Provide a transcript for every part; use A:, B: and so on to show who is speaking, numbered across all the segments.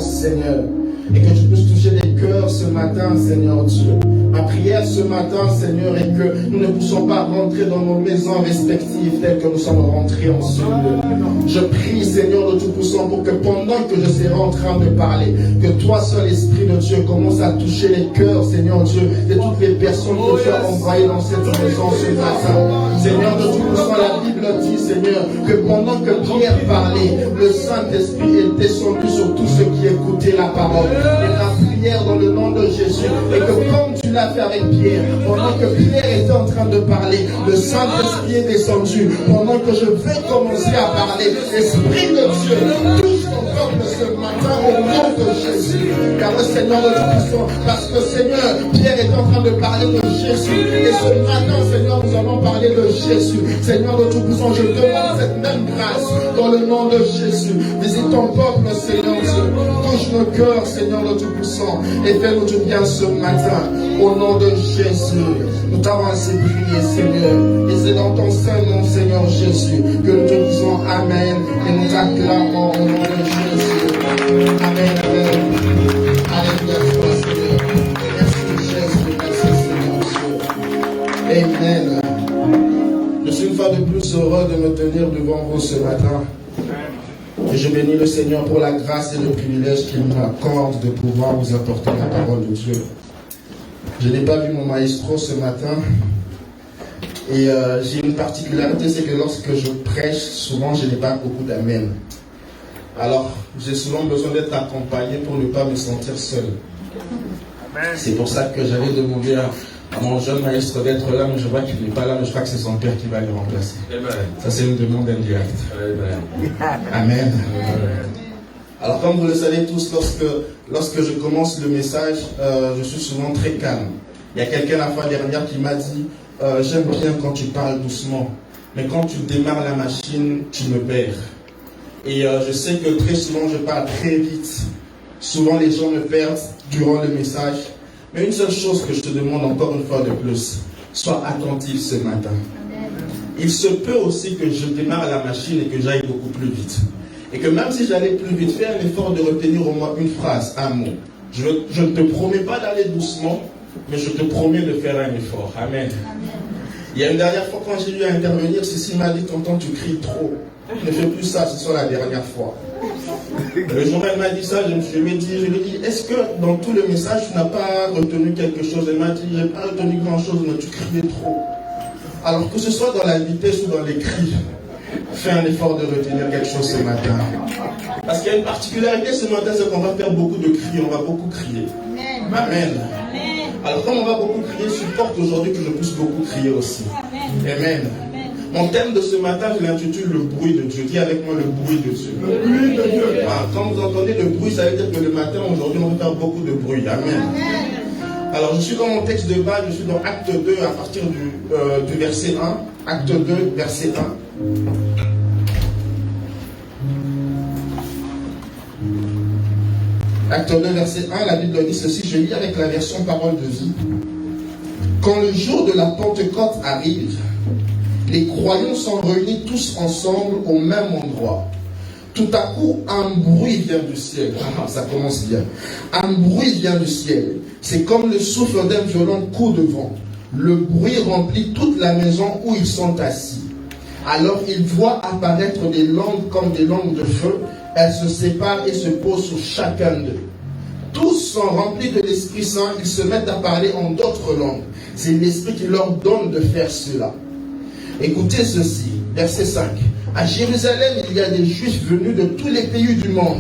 A: Seigneur, et que tu puisses toucher les cœurs ce matin, Seigneur Dieu. Ma prière ce matin, Seigneur, est que nous ne puissions pas rentrer dans nos maisons respectives telles que nous sommes rentrés en ce lieu. Je prie, Seigneur de Tout-Puissant, pour que pendant que je serai en train de parler, que toi seul, Esprit de Dieu, commence à toucher les cœurs, Seigneur Dieu, de toutes les personnes que tu as envoyées dans cette maison ce matin. Seigneur de Tout-Puissant, la Bible dit, Seigneur, que pendant que Pierre parlait, le Saint-Esprit est descendu sur tous ceux qui écoutaient la parole. Et la prière dans le nom de Jésus, et que comme tu l'as fait avec Pierre, pendant que Pierre était en train de parler, le Saint-Esprit est descendu. Pendant que je vais commencer à parler, Esprit de Dieu, touche ton peuple ce matin au nom de Jésus. Car le Seigneur de Tout-Puissant, parce que Seigneur, Pierre est en train de parler de Jésus. Et ce matin, Seigneur, nous allons parler de Jésus. Seigneur de Tout-Puissant, je demande cette même grâce dans le nom de Jésus. Visite ton peuple, Seigneur Dieu. Touche nos cœurs, Seigneur de Tout-Puissant, et fais-nous du bien ce matin. Au nom de Jésus, nous t'avons ainsi prié, Seigneur. Et c'est dans ton saint nom, Seigneur Jésus, que nous te disons Amen et nous t'acclamons au nom de Jésus. Amen, Amen. Alléluia, Seigneur. Merci Jésus, merci Seigneur Dieu. Amen. Je suis une fois de plus heureux de me tenir devant vous ce matin. Et je bénis le Seigneur pour la grâce et le privilège qu'il m'accorde de pouvoir vous apporter la parole de Dieu. Je n'ai pas vu mon maestro ce matin. Et j'ai une particularité, c'est que lorsque je prêche, souvent je n'ai pas beaucoup d'amen. Alors, j'ai souvent besoin d'être accompagné pour ne pas me sentir seul. C'est pour ça que j'avais demandé à mon jeune maître d'être là, mais je vois qu'il n'est pas là, mais je crois que c'est son père qui va le remplacer. Ça, c'est une demande indirecte. Amen. Alors, comme vous le savez tous, lorsque je commence le message, je suis souvent très calme. Il y a quelqu'un la fois dernière qui m'a dit j'aime bien quand tu parles doucement, mais quand tu démarres la machine, tu me perds. Et je sais que très souvent, je parle très vite. Souvent, les gens me perdent durant le message. Mais une seule chose que je te demande encore une fois de plus, sois attentif ce matin. Il se peut aussi que je démarre la machine et que j'aille beaucoup plus vite. Et que même si j'allais plus vite, fais un effort de retenir au moins une phrase, un mot. Je ne te promets pas d'aller doucement, mais je te promets de faire un effort. Amen. Il y a une dernière fois, quand j'ai eu à intervenir, Cécile m'a dit, tonton, tu cries trop. Ne fais plus ça, ce soit la dernière fois. Le jour où elle m'a dit ça, je lui ai dit, est-ce que dans tout le message, tu n'as pas retenu quelque chose? Elle m'a dit, je n'ai pas retenu grand-chose, mais tu criais trop. Alors que ce soit dans la vitesse ou dans les cris, fais un effort de retenir quelque chose ce matin. Parce qu'il y a une particularité ce matin, c'est qu'on va faire beaucoup de cris, on va beaucoup crier. Amen. Alors comme on va beaucoup crier, supporte aujourd'hui que je puisse beaucoup crier aussi. Amen. Mon thème de ce matin, je l'intitule le bruit de Dieu. Dis avec moi le bruit de Dieu. Le bruit de Dieu. Quand vous entendez le bruit, ça veut dire que le matin, aujourd'hui, on va faire beaucoup de bruit. Amen. Alors, je suis dans mon texte de base, je suis dans Acte 2 à partir du verset 1. Acte 2, verset 1. Acte 2, verset 1, la Bible dit ceci, je lis avec la version parole de vie. Quand le jour de la Pentecôte arrive, les croyants sont réunis tous ensemble au même endroit. Tout à coup, un bruit vient du ciel. Ça commence bien. Un bruit vient du ciel. C'est comme le souffle d'un violent coup de vent. Le bruit remplit toute la maison où ils sont assis. Alors ils voient apparaître des langues comme des langues de feu. Elles se séparent et se posent sur chacun d'eux. Tous sont remplis de l'Esprit Saint. Ils se mettent à parler en d'autres langues. C'est l'Esprit qui leur donne de faire cela. Écoutez ceci, verset 5. À Jérusalem, il y a des Juifs venus de tous les pays du monde.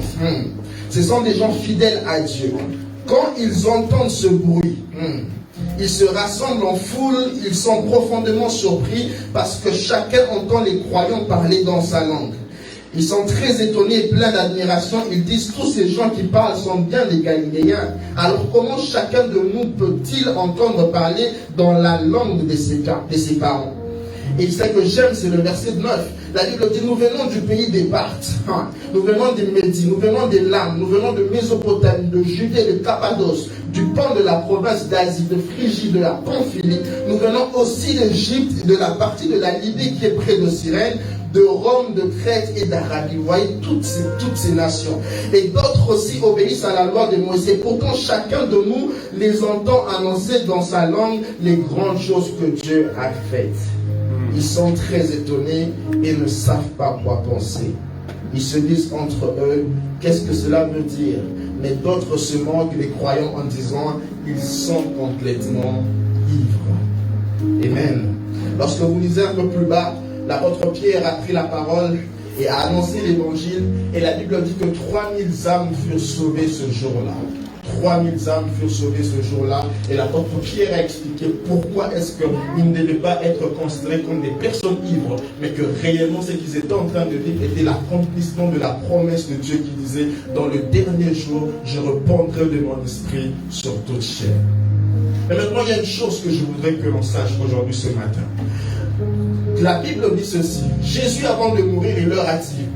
A: Ce sont des gens fidèles à Dieu. Quand ils entendent ce bruit, ils se rassemblent en foule, ils sont profondément surpris parce que chacun entend les croyants parler dans sa langue. Ils sont très étonnés et pleins d'admiration. Ils disent, tous ces gens qui parlent sont bien des Galiléens. Alors comment chacun de nous peut-il entendre parler dans la langue de ses parents? Et ce que j'aime, c'est le verset 9. La Bible dit, nous venons du pays des Parthes, nous venons des Médis, nous venons des Lames, nous venons de Mésopotamie, de Judée, de Cappadoce, du pan de la province d'Asie, de Phrygie, de la Pamphylie. Nous venons aussi d'Égypte, de la partie de la Libye qui est près de Cyrène, de Rome, de Crète et d'Arabie. Vous voyez, toutes ces nations. Et d'autres aussi obéissent à la loi de Moïse. Et pourtant, chacun de nous les entend annoncer dans sa langue les grandes choses que Dieu a faites. Ils sont très étonnés et ne savent pas quoi penser. Ils se disent entre eux, qu'est-ce que cela veut dire? Mais d'autres se moquent des croyants en disant, ils sont complètement ivres. Amen. Lorsque vous lisez un peu plus bas, l'apôtre Pierre a pris la parole et a annoncé l'évangile. Et la Bible dit que 3000 âmes furent sauvées ce jour-là. 3000 âmes furent sauvées ce jour-là. Et l'apôtre Pierre a expliqué pourquoi est-ce qu'ils ne devaient pas être considérés comme des personnes ivres, mais que réellement ce qu'ils étaient en train de vivre était l'accomplissement de la promesse de Dieu qui disait, dans le dernier jour, je répandrai de mon esprit sur toute chair. Mais maintenant, il y a une chose que je voudrais que l'on sache aujourd'hui ce matin. La Bible dit ceci. Jésus, avant de mourir, il leur a dit,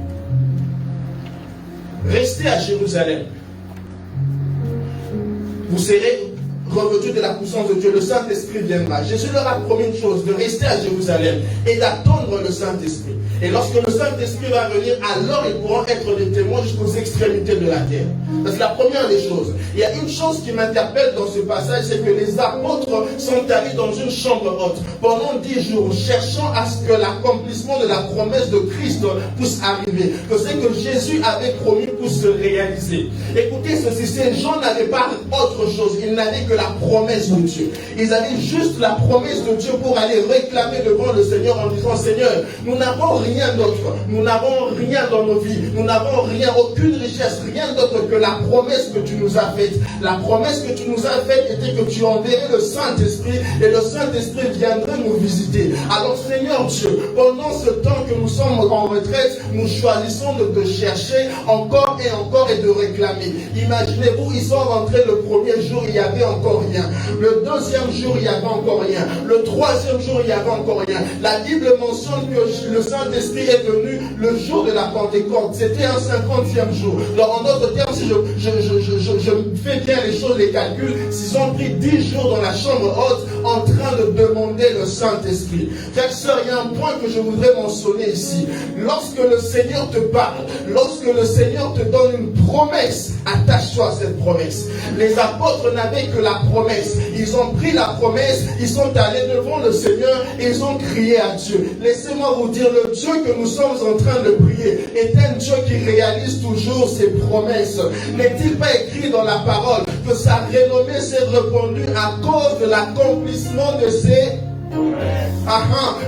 A: restez à Jérusalem. Vous serez revêtus de la puissance de Dieu. Le Saint-Esprit viendra. Jésus leur a promis une chose, de rester à Jérusalem et d'attendre le Saint-Esprit. Et lorsque le Saint-Esprit va venir, alors ils pourront être des témoins jusqu'aux extrémités de la terre. C'est la première des choses. Il y a une chose qui m'interpelle dans ce passage, c'est que les apôtres sont allés dans une chambre haute pendant 10 jours, cherchant à ce que l'accomplissement de la promesse de Christ puisse arriver, que ce que Jésus avait promis puisse se réaliser. Écoutez ceci, ces gens n'avaient pas autre chose, ils n'avaient que la promesse de Dieu. Ils avaient juste la promesse de Dieu pour aller réclamer devant le Seigneur en disant, Seigneur, nous n'avons rien d'autre, nous n'avons rien dans nos vies, nous n'avons rien, aucune richesse, rien d'autre que la promesse que tu nous as faite. La promesse que tu nous as faite était que tu enverrais le Saint-Esprit et le Saint-Esprit viendrait nous visiter. Alors Seigneur Dieu, pendant ce temps que nous sommes en retraite, nous choisissons de te chercher encore et de réclamer. Imaginez-vous, ils sont rentrés le premier jour, il n'y avait encore rien. Le deuxième jour, il n'y avait encore rien. Le troisième jour, il n'y avait encore rien. La Bible mentionne que le Saint-Esprit est venu le jour de la Pentecôte. C'était un 50e jour. Donc, en d'autres termes, si je fais bien les choses, les calculs, s'ils ont pris 10 jours dans la chambre haute en train de demander le Saint-Esprit. Frères, sœurs, il y a un point que je voudrais mentionner ici. Lorsque le Seigneur te parle, lorsque le Seigneur te donne une promesse, attache-toi à cette promesse. Les apôtres n'avaient que la promesse. Ils ont pris la promesse, ils sont allés devant le Seigneur et ils ont crié à Dieu. Laissez-moi vous dire, le Dieu que nous sommes en train de prier est un Dieu qui réalise toujours ses promesses. N'est-il pas écrit dans la parole que sa renommée s'est répandue à cause de l'accomplissement de ses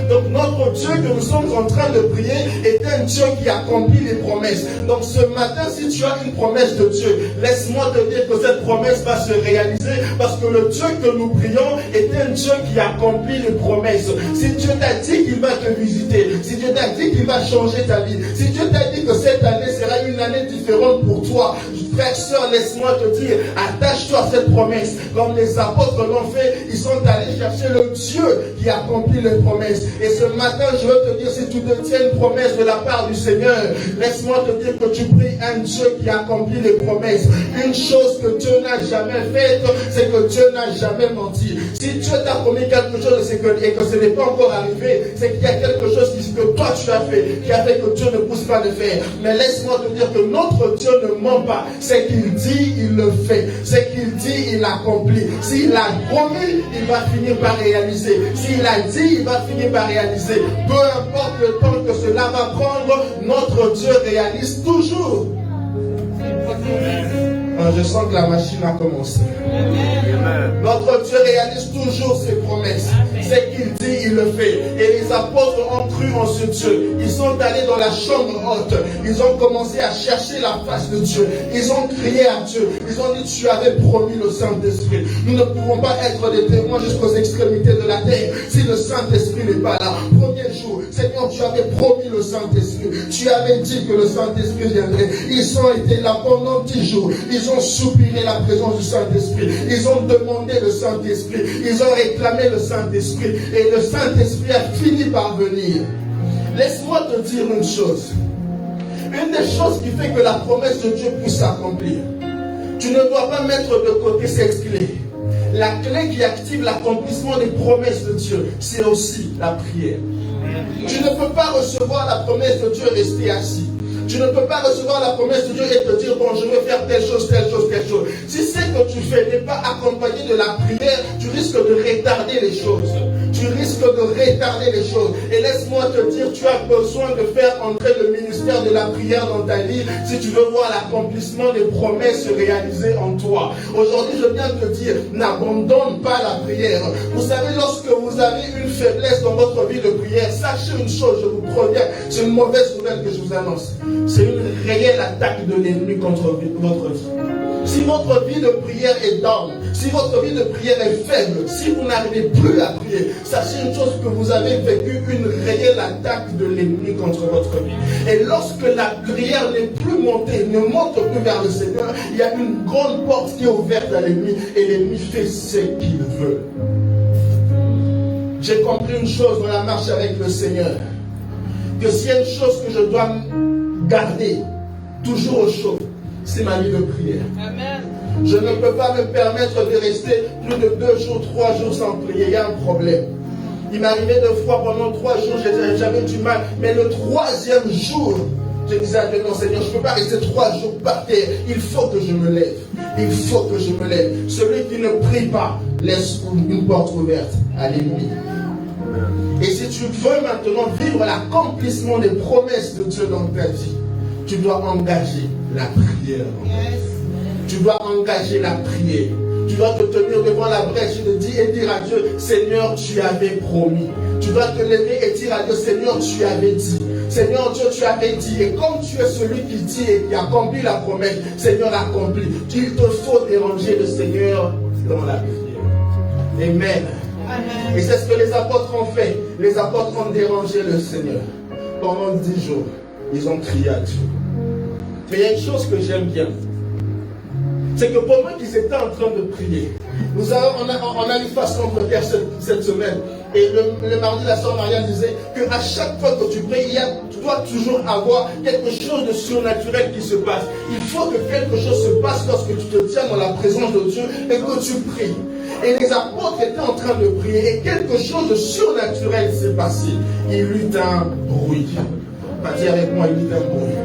A: donc notre Dieu que nous sommes en train de prier est un Dieu qui accomplit les promesses. Donc ce matin, si tu as une promesse de Dieu, laisse-moi te dire que cette promesse va se réaliser parce que le Dieu que nous prions est un Dieu qui accomplit les promesses. Si Dieu t'a dit qu'il va te visiter, si Dieu t'a dit qu'il va changer ta vie, si Dieu t'a dit que cette année sera une année différente pour toi, frère, soeur, laisse-moi te dire, attache-toi à cette promesse. Comme les apôtres l'ont fait, ils sont allés chercher le Dieu qui accomplit les promesses. Et ce matin, je veux te dire, si tu détiens une promesse de la part du Seigneur, laisse-moi te dire que tu pries un Dieu qui accomplit les promesses. Une chose que Dieu n'a jamais faite, c'est que Dieu n'a jamais menti. Si Dieu t'a promis quelque chose et que ce n'est pas encore arrivé, c'est qu'il y a quelque chose que toi tu as fait, qui a fait que Dieu ne pousse pas le faire. Mais laisse-moi te dire que notre Dieu ne ment pas. C'est qu'il dit, il le fait. C'est qu'il dit, il accomplit. S'il a promis, il va finir par réaliser. S'il a dit, il va finir par réaliser. Peu importe le temps que cela va prendre, notre Dieu réalise toujours. Je sens que la machine a commencé. Notre Dieu réalise toujours ses promesses. C'est qu'il dit, il le fait. Et les apôtres ont cru en ce Dieu. Ils sont allés dans la chambre haute. Ils ont commencé à chercher la face de Dieu. Ils ont crié à Dieu. Ils ont dit, tu avais promis le Saint-Esprit. Nous ne pouvons pas être des témoins jusqu'aux extrémités de la terre si le Saint-Esprit n'est pas là. Premier jour, Seigneur, tu avais promis le Saint-Esprit. Tu avais dit que le Saint-Esprit viendrait. Ils ont été là pendant 10 jours. Ils ont soupiré la présence du Saint-Esprit. Ils ont demandé le Saint-Esprit. Ils ont réclamé le Saint-Esprit. Et le Saint-Esprit a fini par venir. Laisse-moi te dire une chose. Une des choses qui fait que la promesse de Dieu puisse s'accomplir. Tu ne dois pas mettre de côté cette clé. La clé qui active l'accomplissement des promesses de Dieu, c'est aussi la prière. Tu ne peux pas recevoir la promesse de Dieu et rester assis. Tu ne peux pas recevoir la promesse de Dieu et te dire, bon, je veux faire telle chose, telle chose, telle chose. Si ce que tu fais n'est pas accompagné de la prière, tu risques de retarder les choses. Tu risques de retarder les choses. Et laisse-moi te dire, tu as besoin de faire entrer le ministère de la prière dans ta vie si tu veux voir l'accomplissement des promesses se réaliser en toi. Aujourd'hui, je viens de te dire, n'abandonne pas la prière. Vous savez, lorsque vous avez une faiblesse dans votre vie de prière, sachez une chose, je vous préviens, c'est une mauvaise nouvelle que je vous annonce. C'est une réelle attaque de l'ennemi contre votre vie. Si votre vie de prière est down, si votre vie de prière est faible, si vous n'arrivez plus à prier, sachez une chose, que vous avez vécu une réelle attaque de l'ennemi contre votre vie. Et lorsque la prière n'est plus monter, ne monte plus vers le Seigneur, il y a une grande porte qui est ouverte à l'ennemi et l'ennemi fait ce qu'il veut. J'ai compris une chose dans la marche avec le Seigneur, que s'il y a une chose que je dois garder toujours au chaud, c'est ma vie de prière. Amen. Je ne peux pas me permettre de rester plus de 2 jours, 3 jours sans prier. Il y a un problème. Il m'arrivait 2 fois pendant 3 jours, j'avais du mal. Mais le 3e jour, je disais à Dieu, non Seigneur, je ne peux pas rester 3 jours par terre. Il faut que je me lève. Il faut que je me lève. Celui qui ne prie pas laisse une porte ouverte à l'ennemi. Et si tu veux maintenant vivre l'accomplissement des promesses de Dieu dans ta vie, tu dois engager la prière. Tu dois engager la prière. Tu dois te tenir devant la brèche et dire à Dieu, Seigneur, tu avais promis. Tu dois te lever et dire à Dieu, Seigneur, tu avais dit. Seigneur Dieu, tu avais dit. Et comme tu es celui qui dit et qui accomplit la promesse, Seigneur, accomplit. Il te faut déranger le Seigneur dans la prière. Amen. Amen. Et c'est ce que les apôtres ont fait. Les apôtres ont dérangé le Seigneur. Pendant 10 jours, ils ont crié à Dieu. Mais il y a une chose que j'aime bien. C'est que pendant qu'ils étaient en train de prier, on a une façon de faire cette semaine. Et le mardi, la sœur Maria disait qu'à chaque fois que tu pries, tu dois toujours avoir quelque chose de surnaturel qui se passe. Il faut que quelque chose se passe lorsque tu te tiens dans la présence de Dieu et que tu pries. Et les apôtres étaient en train de prier et quelque chose de surnaturel s'est passé. Il eut un bruit. Pas dire avec moi, il eut un bruit.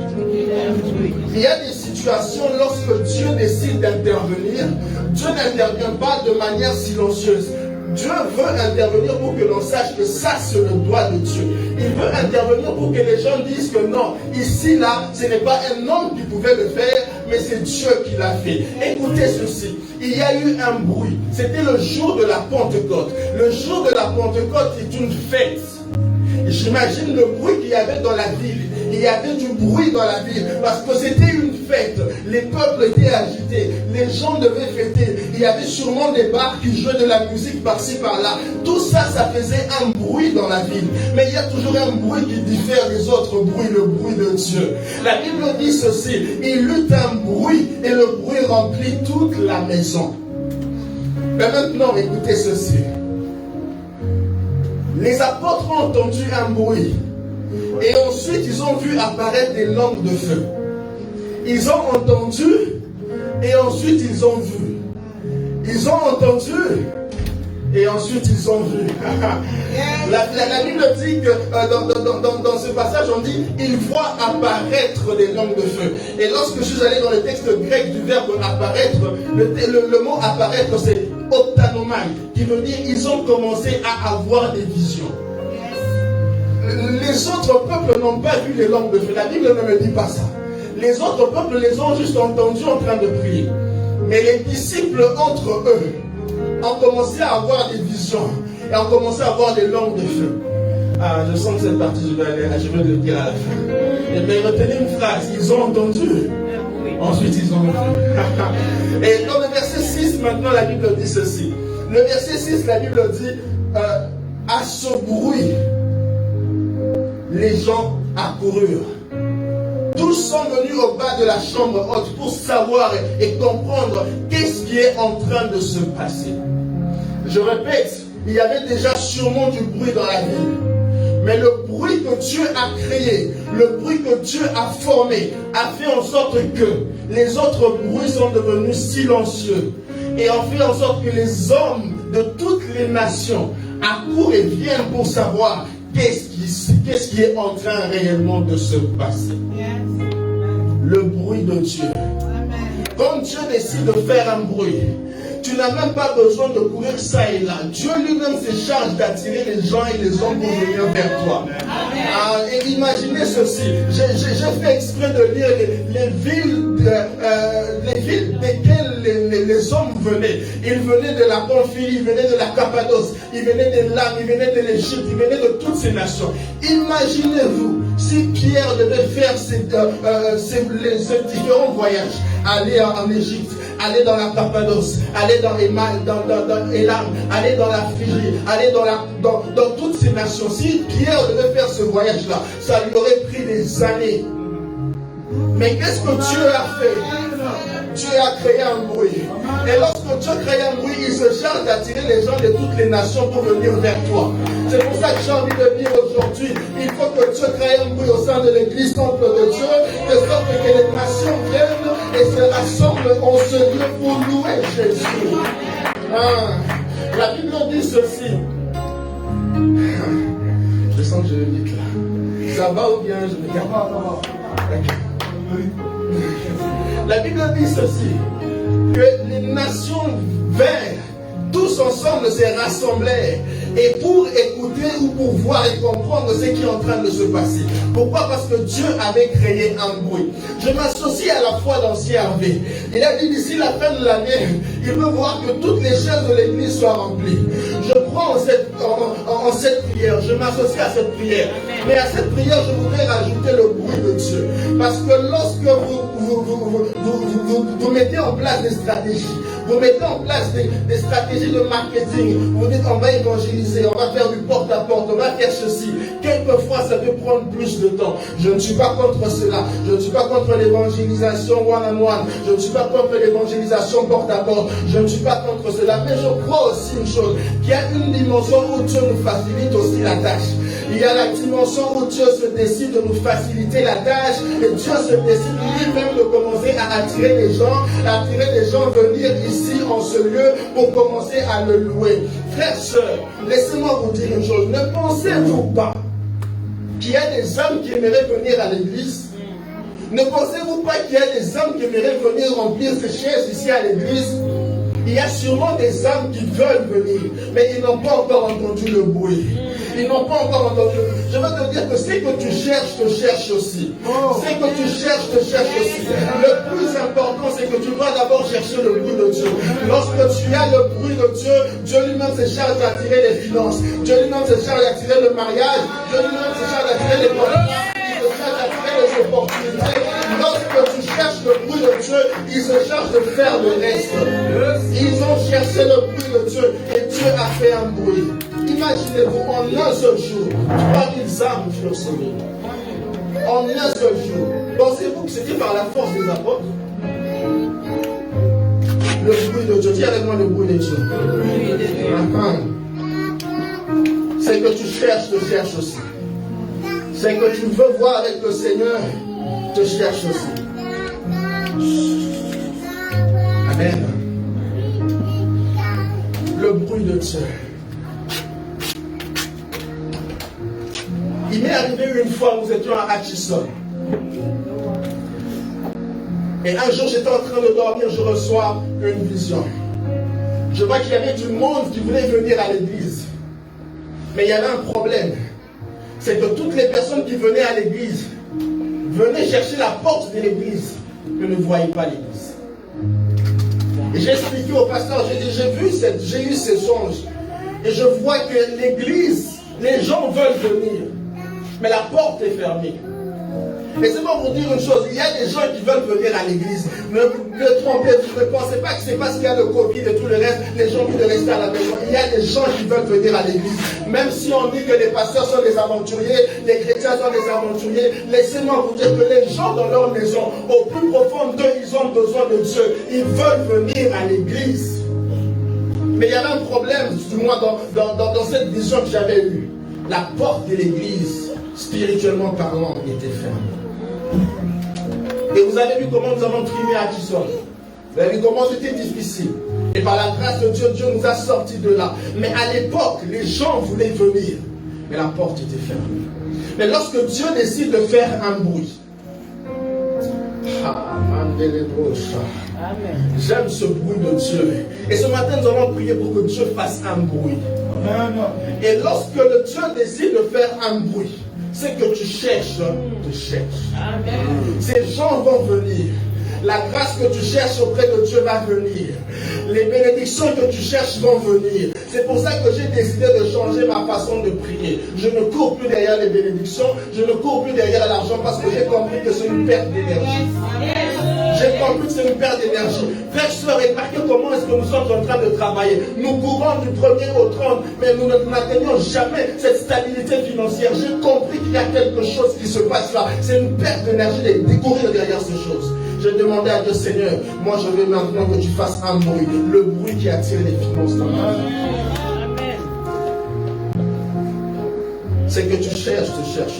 A: Il y a des situations lorsque Dieu décide d'intervenir, Dieu n'intervient pas de manière silencieuse. Dieu veut intervenir pour que l'on sache que ça c'est le doigt de Dieu. Il veut intervenir pour que les gens disent que non, ici là, ce n'est pas un homme qui pouvait le faire, mais c'est Dieu qui l'a fait. Écoutez ceci, il y a eu un bruit. C'était le jour de la Pentecôte. Le jour de la Pentecôte est une fête. J'imagine le bruit qu'il y avait dans la ville. Il y avait du bruit dans la ville parce que c'était une fête. Les peuples étaient agités. Les gens devaient fêter. Il y avait sûrement des bars qui jouaient de la musique par-ci par-là. Tout ça, ça faisait un bruit dans la ville. Mais il y a toujours un bruit qui diffère des autres bruits, le bruit de Dieu. La Bible dit ceci, il eut un bruit et le bruit remplit toute la maison. Mais maintenant, écoutez ceci. Les apôtres ont entendu un bruit. Et ensuite, ils ont vu apparaître des langues de feu. Ils ont entendu et ensuite ils ont vu. Ils ont entendu et ensuite ils ont vu. La Bible dit que dans ce passage, on dit ils voient apparaître des langues de feu. Et lorsque je suis allé dans le texte grec du verbe apparaître, le mot apparaître c'est optanomai, qui veut dire ils ont commencé à avoir des visions. Les autres peuples n'ont pas vu les langues de feu. La Bible ne me dit pas ça. Les autres peuples les ont juste entendus en train de prier. Mais les disciples entre eux ont commencé à avoir des visions et ont commencé à avoir des langues de feu. Ah, je sens que cette partie, je vais le dire à la fin. Mais retenez une phrase, ils ont entendu. Ensuite, ils ont vu. Et dans le verset 6, maintenant, la Bible dit ceci. Le verset 6, la Bible dit, à ce bruit, les gens accoururent. Tous sont venus au bas de la chambre haute pour savoir et comprendre qu'est-ce qui est en train de se passer. Je répète, il y avait déjà sûrement du bruit dans la ville. Mais le bruit que Dieu a créé, le bruit que Dieu a formé, a fait en sorte que les autres bruits sont devenus silencieux. Et ont fait en sorte que les hommes de toutes les nations accourent et viennent pour savoir qu'est-ce qui est en train réellement de se passer. Le bruit de Dieu. Quand Dieu décide de faire un bruit, tu n'as même pas besoin de courir ça et là. Dieu lui-même se charge d'attirer les gens et les hommes pour venir vers toi. Et imaginez ceci. J'ai fait exprès de lire les villes desquelles les hommes venaient. Ils venaient de la Pamphylie, ils venaient de la Cappadoce, ils venaient de l'Am, ils venaient de l'Égypte, ils venaient de toutes ces nations. Imaginez-vous si Pierre devait faire ces différents voyages, aller en Égypte, aller dans la Cappadoce, aller dans Élam, aller dans la Phrygie, aller dans toutes ces nations. Si Pierre devait faire ce voyage-là, ça lui aurait pris des années. Mais qu'est-ce que Dieu a fait? Dieu a créé un bruit. Et lorsque Dieu crée un bruit, il se charge d'attirer les gens de toutes les nations pour venir vers toi. C'est pour ça que j'ai envie de dire aujourd'hui, il faut que Dieu crée un bruit au sein de l'église temple de Dieu, de sorte que les nations viennent et se rassemblent en ce lieu pour louer Jésus. La Bible dit ceci. Je sens que je vais vite là. Ça va ou bien je me garde? La Bible dit ceci, que les nations vinrent, tous ensemble se rassemblèrent, et pour écouter ou pour voir et comprendre ce qui est en train de se passer. Pourquoi? Parce que Dieu avait créé un bruit. Je m'associe à la foi d'ancien Hervé. Il a dit d'ici la fin de l'année, il veut voir que toutes les chaises de l'église soient remplies. Je crois en cette prière, je m'associe à cette prière. Mais à cette prière, je voudrais rajouter le bruit de Dieu. Parce que lorsque vous mettez en place des stratégies, vous mettez en place des stratégies de marketing, vous dites on va évangéliser, on va faire du porte-à-porte, on va faire ceci. Quelquefois, ça peut prendre plus de temps. Je ne suis pas contre cela. Je ne suis pas contre l'évangélisation one-on-one. Je ne suis pas contre l'évangélisation porte-à-porte. Je ne suis pas contre cela. Mais je crois aussi une chose, qu'il y a une dimension où Dieu nous facilite aussi la tâche. Il y a la dimension où Dieu se décide de nous faciliter la tâche et Dieu se décide lui-même de commencer à attirer les gens à venir ici en ce lieu pour commencer à le louer. Frères, sœurs, laissez-moi vous dire une chose. Ne pensez-vous pas qu'il y a des hommes qui aimeraient venir à l'église? Ne pensez-vous pas qu'il y a des hommes qui aimeraient venir remplir ces chaises ici à l'église? Il y a sûrement des âmes qui veulent venir, mais ils n'ont pas encore entendu le bruit. Ils n'ont pas encore entendu. Je veux te dire que ce que tu cherches, te cherche aussi. Ce que tu cherches, te cherche aussi. Le plus important, c'est que tu dois d'abord chercher le bruit de Dieu. Lorsque tu as le bruit de Dieu, Dieu lui-même se charge d'attirer les finances. Dieu lui-même se charge d'attirer le mariage. Dieu lui-même se charge d'attirer les politiques. Il se charge d'attirer les opportunités. Lorsque tu cherches le bruit de Dieu, il se charge de faire le reste. Ils ont cherché le bruit de Dieu et Dieu a fait un bruit. Imaginez-vous, en un seul jour, 3000 âmes furent sauvées. En un seul jour. Pensez-vous que c'était par la force des apôtres? Le bruit de Dieu. Dis avec moi le bruit de Dieu. C'est que tu cherches, te cherches aussi. C'est que tu veux voir avec le Seigneur, te cherche aussi. Amen. Le bruit de Dieu. Il m'est arrivé une fois, nous étions à Hutchison. Et un jour, j'étais en train de dormir, je reçois une vision. Je vois qu'il y avait du monde qui voulait venir à l'église. Mais il y avait un problème. C'est que toutes les personnes qui venaient à l'église venaient chercher la porte de l'église, mais ne voyaient pas l'église. Et j'ai expliqué au pasteur, j'ai dit, j'ai eu ces songes. Et je vois que l'église, les gens veulent venir, mais la porte est fermée. Laissez-moi vous dire une chose, il y a des gens qui veulent venir à l'église. Ne trompez-vous, ne pensez pas que c'est parce qu'il y a le Covid et tout le reste, les gens veulent rester à la maison. Il y a des gens qui veulent venir à l'église. Même si on dit que les pasteurs sont des aventuriers, les chrétiens sont des aventuriers, laissez-moi vous dire que les gens dans leur maison, au plus profond d'eux, ils ont besoin de Dieu. Ils veulent venir à l'église. Mais il y avait un problème, du moins dans cette vision que j'avais eue. La porte de l'église, spirituellement parlant, était fermée. Et vous avez vu comment nous avons primé à Hutchison. Vous avez vu comment c'était difficile. Et par la grâce de Dieu, Dieu nous a sortis de là. Mais à l'époque, les gens voulaient venir. Mais la porte était fermée. Mais lorsque Dieu décide de faire un bruit. J'aime ce bruit de Dieu. Et ce matin, nous allons prier pour que Dieu fasse un bruit. Et lorsque le Dieu décide de faire un bruit, c'est que tu cherches, te cherches. Ces gens vont venir. La grâce que tu cherches auprès de Dieu va venir. Les bénédictions que tu cherches vont venir. C'est pour ça que j'ai décidé de changer ma façon de prier. Je ne cours plus derrière les bénédictions. Je ne cours plus derrière l'argent parce que j'ai compris que c'est une perte d'énergie. J'ai compris que c'est une perte d'énergie. Frères, sœurs, remarquez comment est-ce que nous sommes en train de travailler. Nous courons du 1er au 30, mais nous n'atteignons jamais cette stabilité financière. J'ai compris qu'il y a quelque chose qui se passe là. C'est une perte d'énergie de courir derrière ces choses. J'ai demandé à Dieu, Seigneur, moi je veux maintenant que tu fasses un bruit. Le bruit qui attire les finances dans ma vie. C'est que tu cherches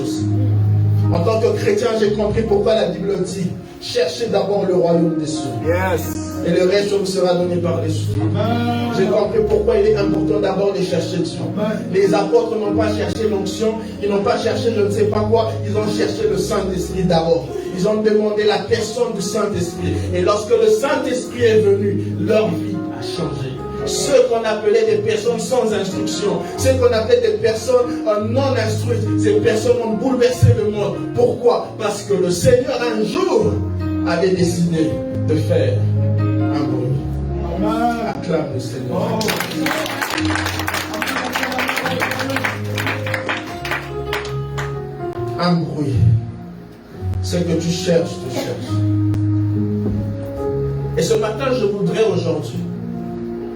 A: aussi. En tant que chrétien, j'ai compris pourquoi la Bible dit cherchez d'abord le royaume des cieux. Yes. Et le reste vous sera donné par les cieux. J'ai compris pourquoi il est important d'abord de chercher Dieu. Les apôtres n'ont pas cherché l'onction, ils n'ont pas cherché je ne sais pas quoi, ils ont cherché le Saint-Esprit d'abord. Ils ont demandé la personne du Saint-Esprit. Et lorsque le Saint-Esprit est venu, leur vie a changé. Ceux qu'on appelait des personnes sans instruction, ceux qu'on appelait des personnes non instruites, ces personnes ont bouleversé le monde. Pourquoi? Parce que le Seigneur un jour avait décidé de faire un bruit. Acclame le Seigneur. Un bruit. Ce que tu cherches, tu cherches. Et ce matin, je voudrais aujourd'hui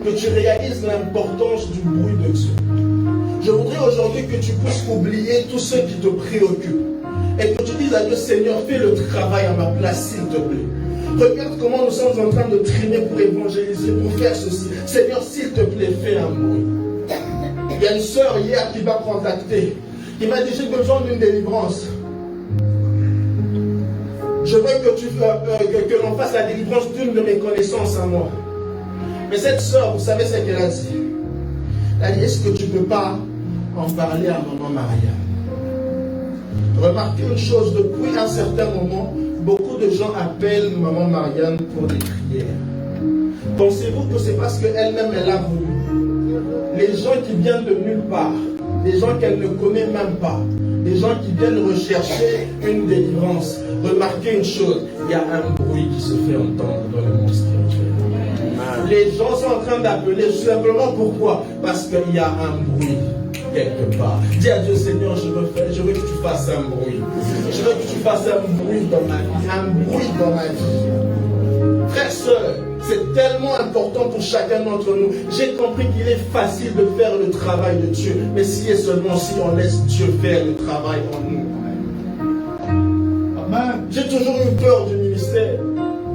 A: que tu réalises l'importance du bruit de Dieu. Je voudrais aujourd'hui que tu puisses oublier tout ce qui te préoccupe et que tu dises à Dieu, Seigneur, fais le travail à ma place, s'il te plaît. Regarde comment nous sommes en train de traîner pour évangéliser, pour faire ceci. Seigneur, s'il te plaît, fais un bruit. Il y a une sœur hier qui m'a contacté, qui m'a dit, j'ai besoin d'une délivrance. Je veux que l'on fasse la délivrance d'une de mes connaissances à moi. Mais cette sœur, vous savez ce qu'elle a dit? Elle a dit, est-ce que tu ne peux pas en parler à maman Maria? Remarquez une chose, depuis un certain moment, beaucoup de gens appellent maman Marianne pour des prières. Pensez-vous que c'est parce qu'elle-même, elle a voulu? Les gens qui viennent de nulle part, des gens qu'elle ne connaît même pas, des gens qui viennent rechercher une délivrance. Remarquez une chose, il y a un bruit qui se fait entendre dans le monde spirituel. Les gens sont en train d'appeler simplement pourquoi? Parce qu'il y a un bruit quelque part. Dis à Dieu, Seigneur, je veux que tu fasses un bruit. Je veux que tu fasses un bruit dans ma vie. Un bruit dans ma vie. Frères, sœurs, c'est tellement important pour chacun d'entre nous. J'ai compris qu'il est facile de faire le travail de Dieu. Mais si et seulement si on laisse Dieu faire le travail en nous. Amen. J'ai toujours eu peur du ministère.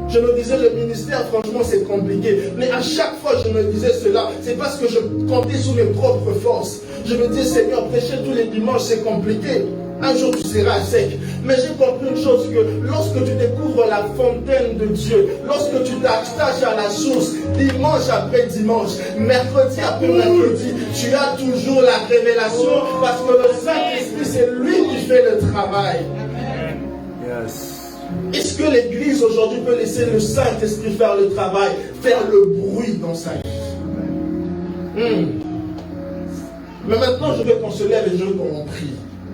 A: Je me disais, le ministère, franchement, c'est compliqué. Mais à chaque fois, je me disais cela. C'est parce que je comptais sur mes propres forces. Je me disais, Seigneur, prêcher tous les dimanches, c'est compliqué. Un jour, tu seras sec. Mais j'ai compris une chose, que lorsque tu découvres la fontaine de Dieu, lorsque tu t'attaches à la source, dimanche après dimanche, mercredi après mercredi, tu as toujours la révélation parce que le Saint-Esprit, c'est lui qui fait le travail. Yes. Est-ce que l'Église aujourd'hui peut laisser le Saint-Esprit faire le travail, faire le bruit dans sa vie? Mais maintenant, je veux qu'on se lève et je veux qu'on prie.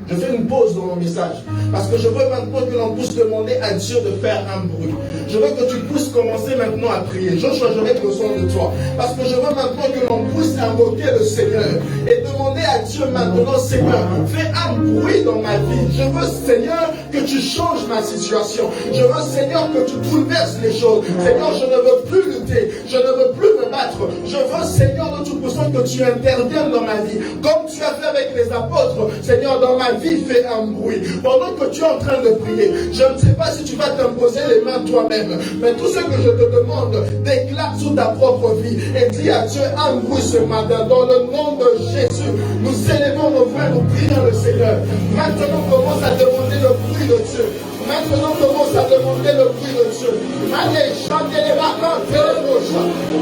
A: Je fais une pause dans mon message. Parce que je veux maintenant que l'on puisse demander à Dieu de faire un bruit. Je veux que tu puisses commencer maintenant à prier. Joshua, j'aurai besoin de toi. Parce que je veux maintenant que l'on puisse invoquer le Seigneur. Et demander à Dieu maintenant, Seigneur, fais un bruit dans ma vie. Je veux, Seigneur, que tu changes ma situation. Je veux, Seigneur, que tu bouleverses les choses. Seigneur, je ne veux plus lutter. Je ne veux plus me battre. Je veux, Seigneur, de toute façon, que tu interviennes dans ma vie. Comme tu as fait avec les apôtres. Seigneur, dans ma vie, fais un bruit. Pendant que tu es en train de prier, je ne sais pas si tu vas t'imposer les mains toi-même, mais tout ce que je te demande, déclare sur ta propre vie et dis à Dieu un bruit ce matin. Dans le nom de Jésus, nous élevons nos voix, nous prions le Seigneur. Maintenant, commence à demander le bruit de Dieu. Maintenant, commence à demander le bruit de Dieu. Allez, chantez les vacances, les bouches.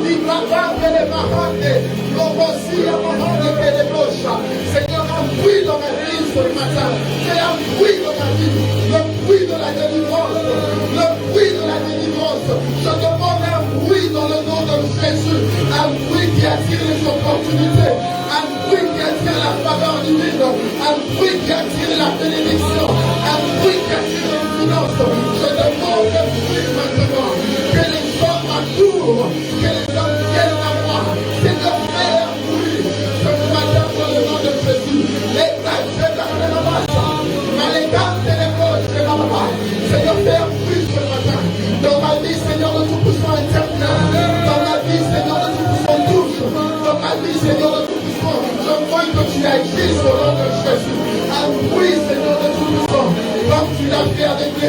A: Les vacances, les vacances. Seigneur, un bruit dans ma vie ce matin. Fais un bruit dans ma vie. Le bruit de la délivrance. Le bruit de la délivrance. Je demande un bruit dans le nom de Jésus. Un bruit qui attire les opportunités. Un bruit qui attire la faveur divine. Un bruit qui attire la bénédiction. Un bruit qui attire les finances. Je demande un bruit maintenant. Que les hommes m'entourent. Que les hommes viennent à moi. Seigneur, fais un bruit. Ce matin, dans le nom de Jésus. Les tâches de la masse. Seigneur, fais un bruit ce matin. Dans ma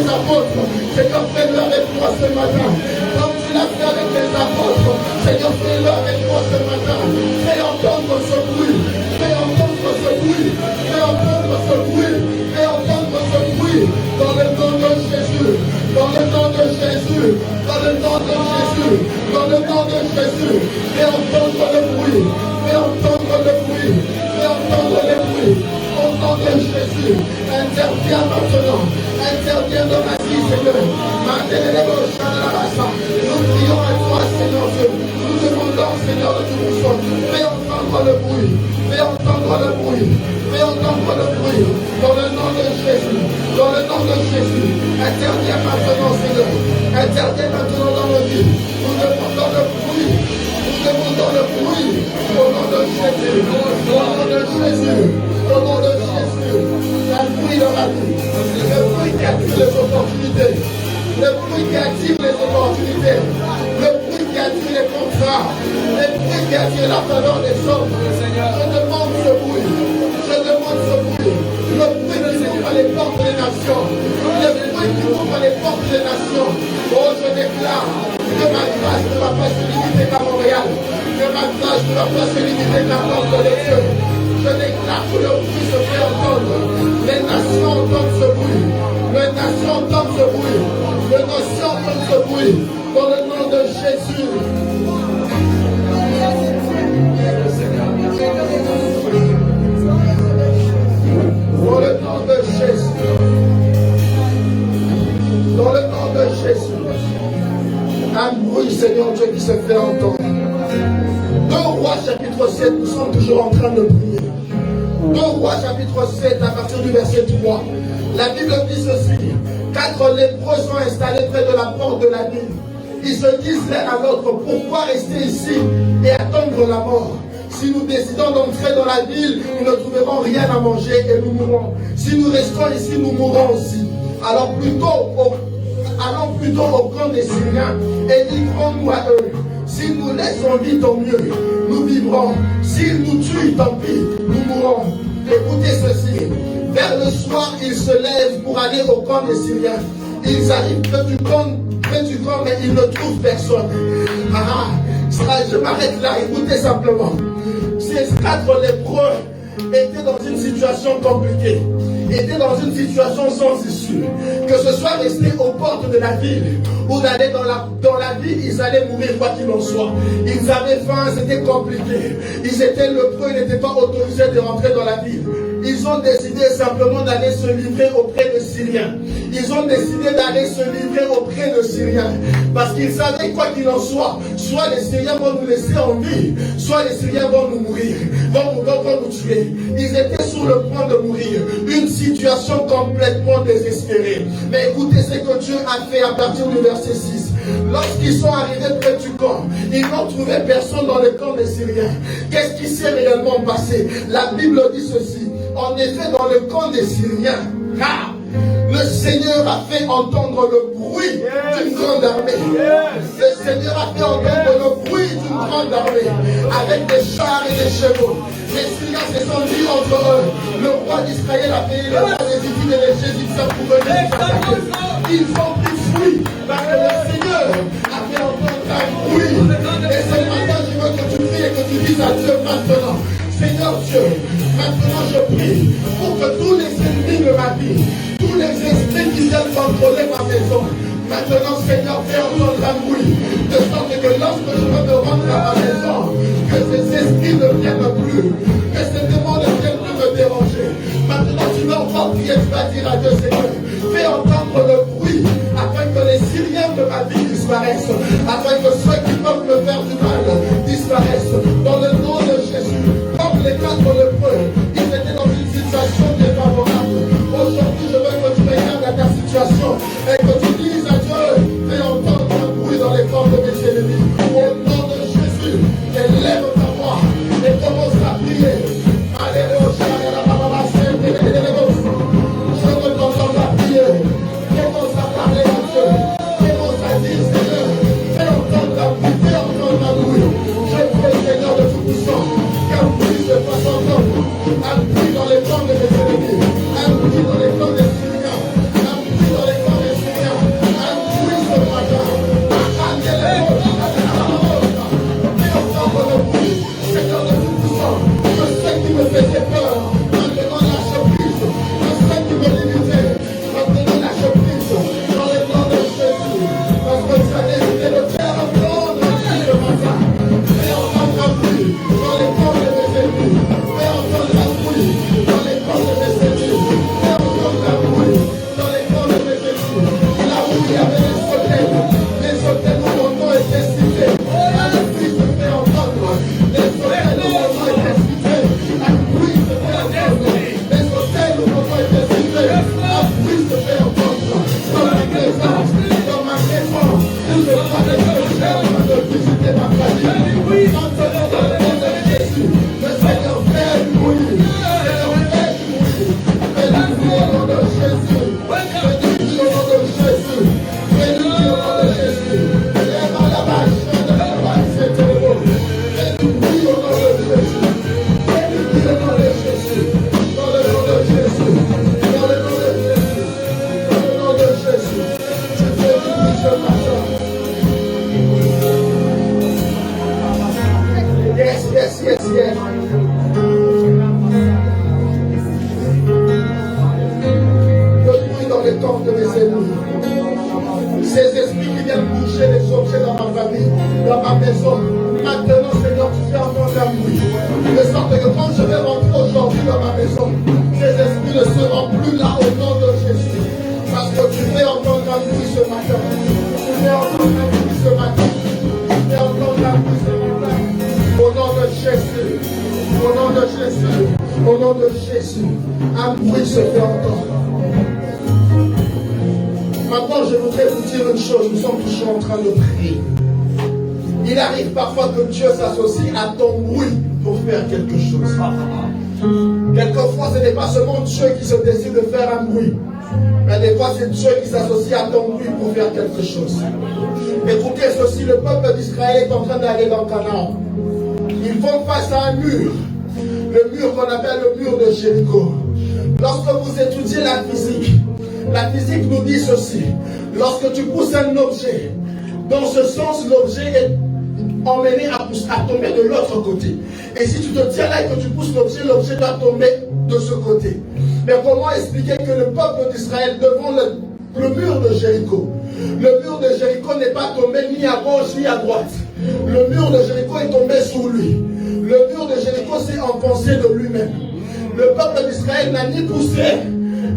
A: les apôtres, Seigneur, fais-le avec moi ce matin. Comme tu l'as fait avec les apôtres, Seigneur, fais-le avec moi ce matin. Fais entendre ce bruit. Fais entendre ce bruit. Fais entendre ce bruit. Fais entendre ce bruit. Dans le nom de Jésus. Dans le nom de Jésus. Dans le nom de Jésus. Dans le nom de Jésus. Fais entendre le bruit. Fais entendre le bruit. Fais entendre le bruit. Au nom de Jésus. Interviens maintenant. Interviens dans ma vie, Seigneur. Nous prions à toi, Seigneur Dieu. Nous demandons, Seigneur de Tout-Puissant, fais entendre le bruit. Fais entendre le bruit. Fais entendre le bruit. Dans le nom de Jésus. Dans le nom de Jésus. Interviens maintenant, Seigneur. Interviens maintenant dans nos vies. Nous demandons le bruit. Nous demandons le bruit. Au nom de Jésus. Au nom de Jésus. Au nom de Jésus. Un bruit dans la vie. Le bruit qui attire les opportunités. Le bruit qui attire les opportunités. Le bruit qui attire les contrats. Le bruit qui attire la faveur des hommes. Je demande ce bruit. Je demande ce bruit. Le bruit qui ouvre les portes des nations. Le bruit qui ouvre les portes des nations. Oh, je déclare que ma grâce ne va pas se limiter qu'à Montréal. Que ma grâce ne va pas se limiter qu'à l'ordre des cieux. Je déclare que le bruit se fait entendre. Les nations entendent ce bruit. Les nations entendent ce bruit. Les nations entendent ce bruit. Dans le nom de Jésus. Dans le nom de Jésus. Dans le nom de Jésus. Un bruit, Seigneur Dieu, qui se fait entendre. 2 Rois chapitre 7, nous sommes toujours en train de prier. 2 Rois chapitre 7, à partir du verset 3. La Bible dit ceci. 4 lépreux sont installés près de la porte de la ville. Ils se disent l'un à l'autre, pourquoi rester ici et attendre la mort? Si nous décidons d'entrer dans la ville, nous ne trouverons rien à manger et nous mourrons. Si nous restons ici, nous mourrons aussi. Alors allons plutôt au camp des Syriens et livrons-nous à eux. S'ils nous laissent en vie, tant mieux, nous vivrons. S'ils nous tuent, tant pis, nous mourrons. Écoutez ceci. Vers le soir, ils se lèvent pour aller au camp des Syriens. Ils arrivent près du camp, mais ils ne trouvent personne. Je m'arrête là, écoutez simplement. Ces 4 lépreux étaient dans une situation compliquée, étaient dans une situation sans issue. Que ce soit rester aux portes de la ville ou d'aller dans la ville, ils allaient mourir quoi qu'il en soit. Ils avaient faim, c'était compliqué. Ils étaient lépreux, ils n'étaient pas autorisés de rentrer dans la ville. Ils ont décidé simplement d'aller se livrer auprès des Syriens. Ils ont décidé d'aller se livrer auprès des Syriens. Parce qu'ils savaient quoi qu'il en soit les Syriens vont nous laisser en vie, soit les Syriens vont nous mourir, vont nous tuer. Ils étaient sur le point de mourir. Une situation complètement désespérée. Mais écoutez ce que Dieu a fait à partir du verset 6. Lorsqu'ils sont arrivés près du camp, ils n'ont trouvé personne dans le camp des Syriens. Qu'est-ce qui s'est réellement passé? La Bible dit ceci. En effet, dans le camp des Syriens, le Seigneur a fait entendre le bruit d'une grande armée. Le Seigneur a fait entendre le bruit d'une grande armée avec des chars et des chevaux. Les Syriens se sont dit entre eux. Le roi d'Israël a payé le roi des Hittites et les Égyptiens pour venir les attaquer. Ils ont pris fuite parce que le Seigneur a fait entendre un bruit. Et ce matin, je veux que tu pries et que tu dises à Dieu maintenant. Seigneur Dieu, maintenant je prie pour que tous les ennemis de ma vie, tous les esprits qui viennent contrôler ma maison, maintenant Seigneur, fais entendre un bruit, de sorte que lorsque je veux me rendre à ma maison, que ces esprits ne viennent plus, que ces démons ne viennent plus me déranger. Maintenant tu vas encore prier, tu vas dire à Dieu, Seigneur, fais entendre le bruit, afin que les Syriens de ma vie disparaissent, afin que ceux qui peuvent me faire du mal disparaissent, dans le nom de Jésus. Comme les 4 lépreux, ils étaient dans une situation défavorable. Aujourd'hui, je veux que tu regardes à ta situation et que tu dises à Dieu, fais entendre un bruit dans les corps de mes ennemis. Au nom de Jésus, élève ta voix et commence à prier. Alléluia. Je veux t'entendre à prier. Commence à parler à Dieu. Commence à dire, Seigneur, fais entendre un bruit, fais entendre un bruit. Je prie, Seigneur de Tout-Puissant, qu'un bruit se fasse entendre. Un bruit dans les corps de mes ennemis. Un bruit dans les corps des Syriens. Un bruit dans les corps des dans les corps de mes ennemis. Ces esprits qui viennent bouger les objets dans ma famille, dans ma maison. Maintenant, Seigneur, tu fais entendre un bruit. De sorte que quand je vais rentrer aujourd'hui dans ma maison, ces esprits ne seront plus là au nom de Jésus. Parce que tu fais entendre un bruit ce matin. Tu fais entendre un bruit ce matin. Tu fais entendre un bruit ce matin. Au nom de Jésus. Au nom de Jésus. Au nom de Jésus. Un bruit se fait entendre. Maintenant, je voudrais vous dire une chose. Nous sommes toujours en train de prier. Il arrive parfois que Dieu s'associe à ton bruit pour faire quelque chose. Quelquefois, ce n'est pas seulement Dieu qui se décide de faire un bruit. Mais des fois, c'est Dieu qui s'associe à ton bruit pour faire quelque chose. Écoutez ceci, le peuple d'Israël est en train d'aller dans Canaan. Ils font face à un mur. Le mur qu'on appelle le mur de Jéricho. Lorsque vous étudiez la physique nous dit ceci. Lorsque tu pousses un objet, dans ce sens, l'objet est emmené à tomber de l'autre côté. Et si tu te tiens là et que tu pousses l'objet doit tomber de ce côté. Mais comment expliquer que le peuple d'Israël devant le mur de Jéricho, le mur de Jéricho n'est pas tombé ni à gauche ni à droite. Le mur de Jéricho est tombé sous lui. Le mur de Jéricho s'est enfoncé de lui-même. Le peuple d'Israël n'a ni poussé,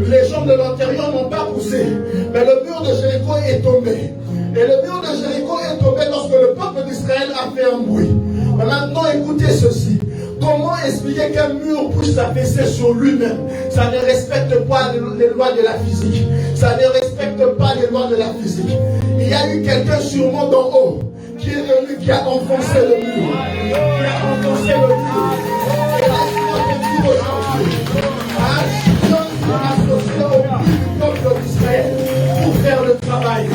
A: les gens de l'intérieur n'ont pas poussé, mais le mur de Jéricho est tombé. Et le mur de Jéricho est tombé lorsque le peuple d'Israël a fait un bruit. Mais maintenant, écoutez ceci. Comment expliquer qu'un mur puisse s'affaisser sur lui-même? Ça ne respecte pas les lois de la physique. Ça ne respecte pas les lois de la physique. Il y a eu quelqu'un sûrement d'en haut qui est venu, qui a enfoncé le mur. Qui a enfoncé le mur. Et laisse-moi te dire aujourd'hui, Dieu s'est associé au but du peuple d'Israël pour faire le travail.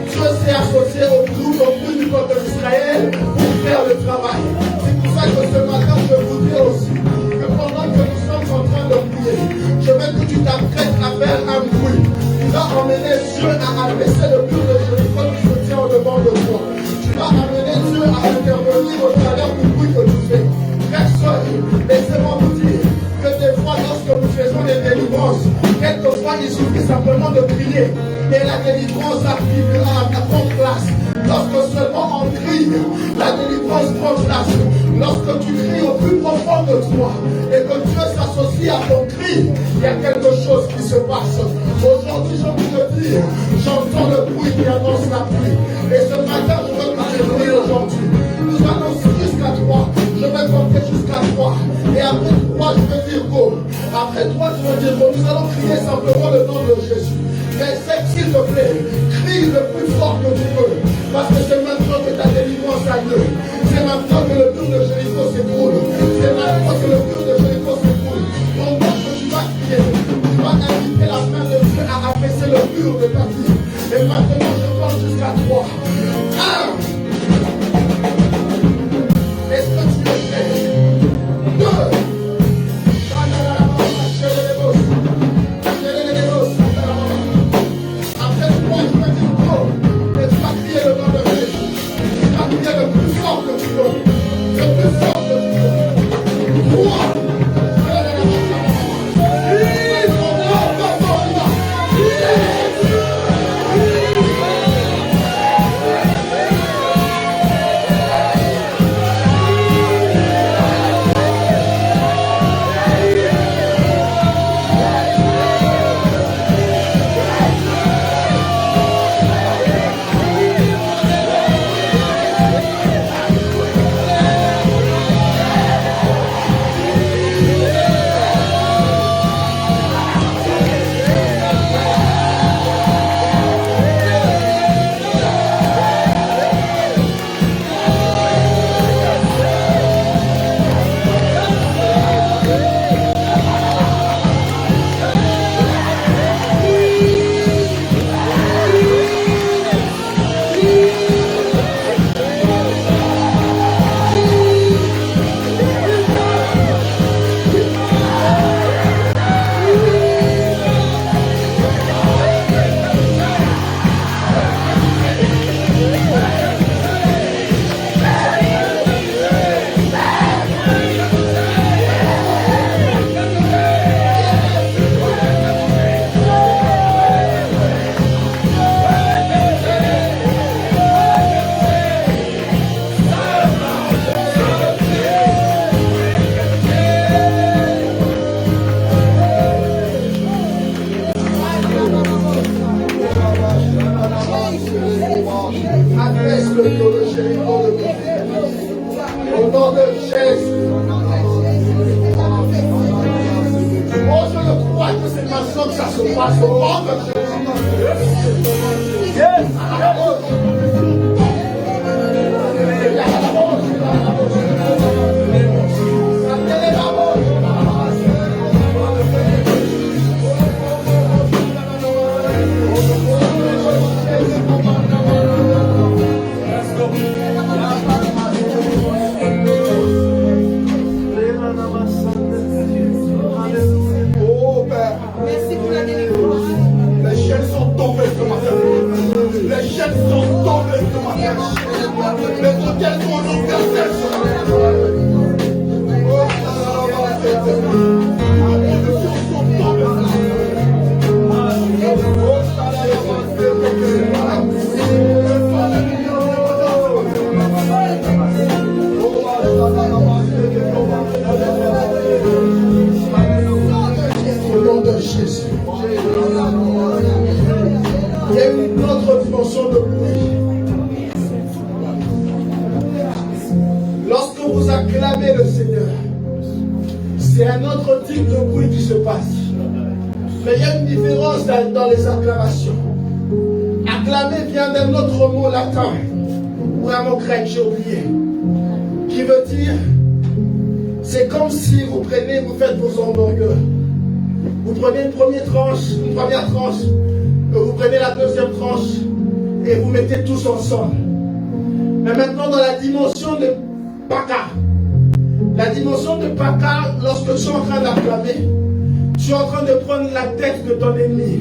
A: Dieu s'est associé au but du peuple d'Israël pour faire le travail. C'est pour ça que ce matin, je vous dis aussi que pendant que nous sommes en train de prier, je veux que tu t'apprêtes à faire un bruit. Tu vas emmener Dieu à abaisser le mur de Jéricho qui se tient au devant de toi. Tu vas amener Dieu à intervenir au travers du bruit que tu fais. Personne, laissez-moi vous dire que des fois, lorsque nous faisons des délivrances, quelquefois il suffit simplement de prier et la délivrance arrivera à ton place. Lorsque seulement on crie, la délivrance prend place. Lorsque tu cries au plus profond de toi et que Dieu s'associe à ton cri, il y a quelque chose qui se passe. Aujourd'hui, j'ai envie de dire, j'entends le bruit qui annonce la pluie. Et ce matin, je veux que tu pries aujourd'hui. Nous allons jusqu'à 3. Je vais compter jusqu'à 3. Et après 3, je vais dire go. Après 3, je vais dire go. Nous allons crier simplement le nom de Jésus. Mais s'il te plaît, crie le plus fort que tu peux. Parce que c'est maintenant que ta délivrance a lieu. C'est maintenant que le mur de Jéricho s'écroule. C'est maintenant que le mur de Jéricho s'écroule. Donc, que tu vas crier, tu vas inviter la main de Dieu à abaisser le mur de ta vie. Et maintenant, je compte jusqu'à 3. 1. Est-ce que tu es prêt? 2. Dans les acclamations. Acclamer vient d'un autre mot latin, ou un mot grec, j'ai oublié, qui veut dire, c'est comme si vous prenez, vous faites vos hamburgers. Vous prenez une première tranche, vous prenez la deuxième tranche, et vous mettez tous ensemble. Mais maintenant, dans la dimension de Paka, lorsque tu es en train d'acclamer, tu es en train de prendre la tête de ton ennemi,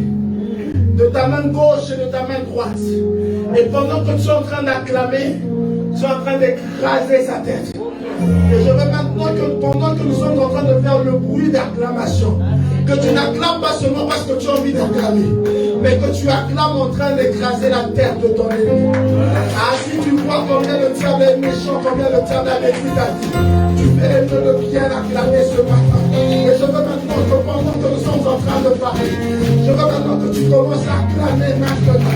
A: de ta main gauche et de ta main droite. Et pendant que tu es en train d'acclamer, tu es en train d'écraser sa tête. Et je veux maintenant que pendant que nous sommes en train de faire le bruit d'acclamation, que tu n'acclames pas seulement parce que tu as envie d'acclamer, mais que tu acclames en train d'écraser la tête de ton ennemi. Ah, si tu vois combien le diable est méchant, combien le diable a détruit ta vie, tu fais de bien acclamer ce matin. Et je veux maintenant que pendant que nous sommes en train de parler, je veux maintenant que tu commences à acclamer maintenant.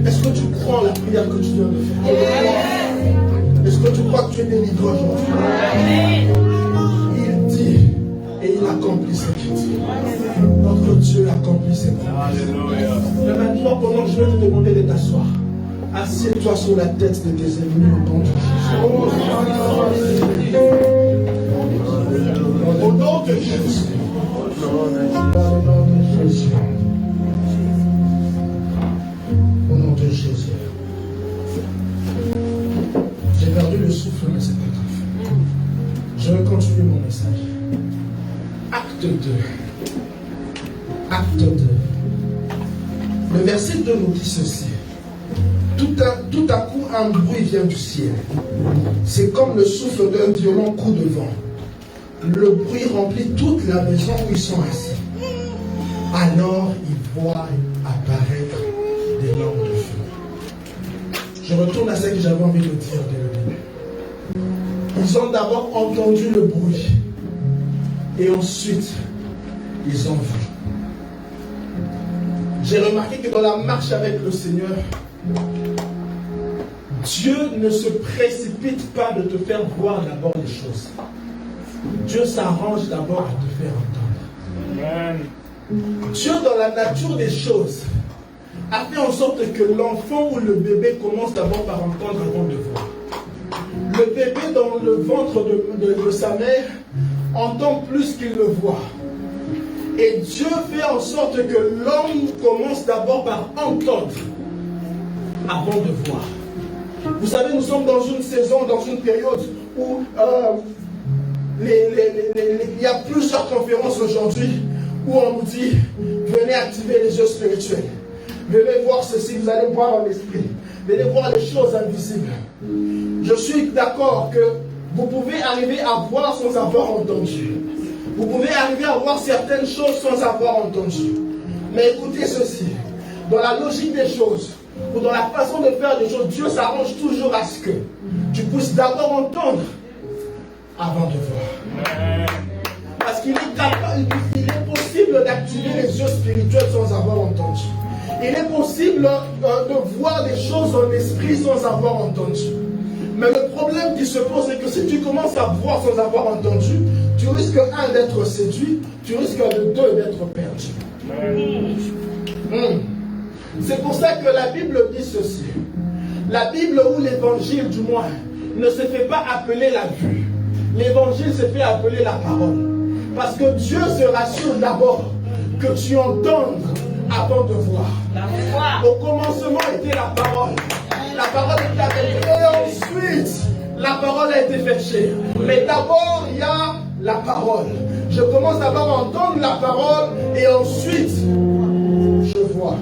A: Est-ce que tu crois la prière que tu viens de faire? Est-ce que tu crois que tu es délivré aujourd'hui? Il dit et il accomplit ce qu'il dit. Notre Dieu accomplit ce qu'il dit. Mais maintenant, pendant que je vais te demander de t'asseoir, assieds-toi sur la tête de tes ennemis au nom de Jésus. Au nom de Jésus. Au nom de Jésus. J'ai perdu le souffle de cet enfant. Je vais continuer mon message. Acte 2. Acte 2. Le verset 2 nous dit ceci. Tout à coup, un bruit vient du ciel. C'est comme le souffle d'un violent coup de vent. Le bruit remplit toute la maison où ils sont assis. Alors, ils voient apparaître des langues de feu. Je retourne à ce que j'avais envie de dire dès le début. Ils ont d'abord entendu le bruit. Et ensuite, ils ont vu. J'ai remarqué que dans la marche avec le Seigneur, Dieu ne se précipite pas de te faire voir d'abord les choses. Dieu s'arrange d'abord à te faire entendre. Amen. Dieu, dans la nature des choses, a fait en sorte que l'enfant ou le bébé commence d'abord par entendre avant de voir. Le bébé dans le ventre de sa mère entend plus qu'il ne voit. Et Dieu fait en sorte que l'homme commence d'abord par entendre avant de voir. Vous savez, nous sommes dans une saison, dans une période où il y a plusieurs conférences aujourd'hui où on nous dit, venez activer les yeux spirituels. Venez voir ceci, vous allez voir en l'esprit. Venez voir les choses invisibles. Je suis d'accord que vous pouvez arriver à voir sans avoir entendu. Vous pouvez arriver à voir certaines choses sans avoir entendu. Mais écoutez ceci. Dans la logique des choses, ou dans la façon de faire les choses, Dieu s'arrange toujours à ce que tu puisses d'abord entendre avant de voir. Parce qu'il est capable, il est possible d'activer les yeux spirituels sans avoir entendu. Il est possible de voir des choses en esprit sans avoir entendu. Mais le problème qui se pose, c'est que si tu commences à voir sans avoir entendu, tu risques, un, d'être séduit, tu risques, deux, d'être perdu. C'est pour ça que la Bible dit ceci. La Bible ou l'évangile, du moins, ne se fait pas appeler la vue. L'évangile se fait appeler la parole. Parce que Dieu se rassure d'abord que tu entendes avant de voir. Au commencement était la parole. La parole était avec Dieu et ensuite la parole a été faite chair. Mais d'abord il y a la parole. Je commence d'abord à entendre la parole et ensuite je vois.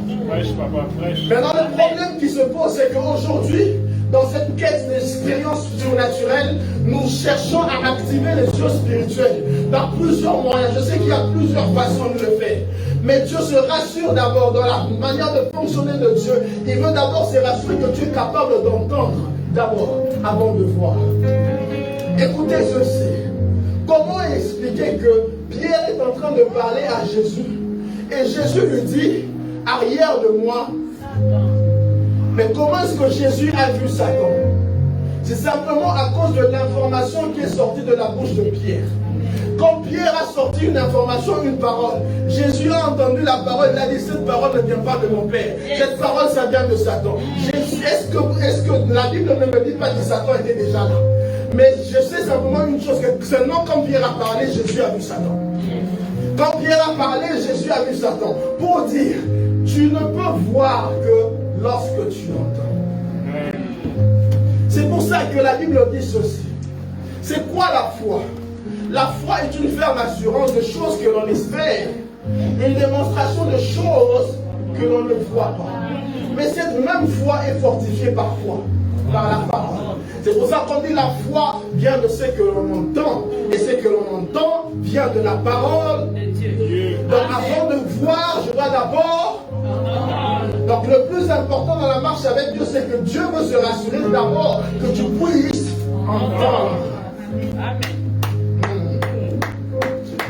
A: Maintenant le problème qui se pose, c'est qu'aujourd'hui, dans cette quête d'expérience surnaturelle, nous cherchons à activer les yeux spirituels par plusieurs moyens. Je sais qu'il y a plusieurs façons de le faire. Mais Dieu se rassure d'abord dans la manière de fonctionner de Dieu. Il veut d'abord se rassurer que tu es capable d'entendre d'abord avant de voir. Écoutez ceci. Comment expliquer que Pierre est en train de parler à Jésus et Jésus lui dit, arrière de moi. Mais comment est-ce que Jésus a vu Satan? C'est simplement à cause de l'information qui est sortie de la bouche de Pierre. Quand Pierre a sorti une information, une parole, Jésus a entendu la parole, il a dit, cette parole ne vient pas de mon Père. Cette parole, ça vient de Satan. Est-ce que la Bible ne me dit pas que Satan était déjà là? Mais je sais simplement une chose, que seulement quand Pierre a parlé, Jésus a vu Satan. Quand Pierre a parlé, Jésus a vu Satan. Pour dire, tu ne peux voir que lorsque tu entends. C'est pour ça que la Bible dit ceci. C'est quoi la foi? La foi est une ferme assurance de choses que l'on espère, une démonstration de choses que l'on ne voit pas. Mais cette même foi est fortifiée par quoi? Par la parole. C'est pour ça qu'on dit la foi vient de ce que l'on entend, et ce que l'on entend vient de la parole de Dieu. Donc avant de voir, je dois d'abord. Donc le plus important dans la marche avec Dieu, c'est que Dieu veut se rassurer d'abord que tu puisses entendre.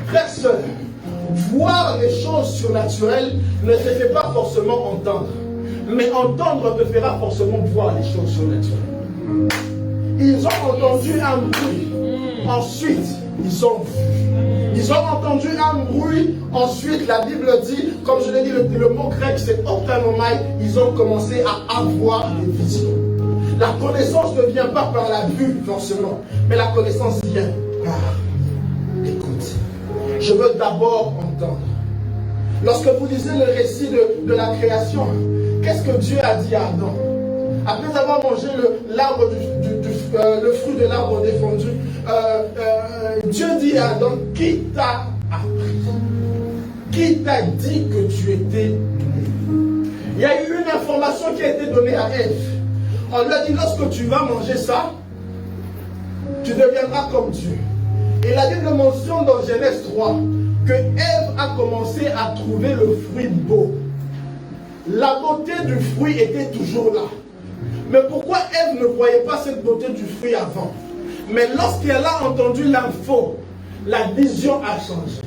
A: Frères, sœurs, voir les choses surnaturelles ne te fait pas forcément entendre. Mais entendre te fera forcément voir les choses surnaturelles. Ils ont entendu un bruit. Ensuite, ils ont vu. Ils ont entendu un bruit. Ensuite, la Bible dit, comme je l'ai dit, le mot grec c'est optanomai. Ils ont commencé à avoir des visions. La connaissance ne vient pas par la vue, forcément. Mais la connaissance vient par l'écoute. Je veux d'abord entendre. Lorsque vous lisez le récit de la création, qu'est-ce que Dieu a dit à Adam? Après avoir mangé le fruit de l'arbre défendu, Dieu dit à Adam, qui t'a appris? Qui t'a dit que tu étais né? Il y a eu une information qui a été donnée à Ève. On lui a dit, lorsque tu vas manger ça, tu deviendras comme Dieu. Et la Bible mentionne dans Genèse 3 que Ève a commencé à trouver le fruit beau. La beauté du fruit était toujours là. Mais pourquoi Ève ne voyait pas cette beauté du fruit avant? Mais lorsqu'elle a entendu l'info, la vision a changé.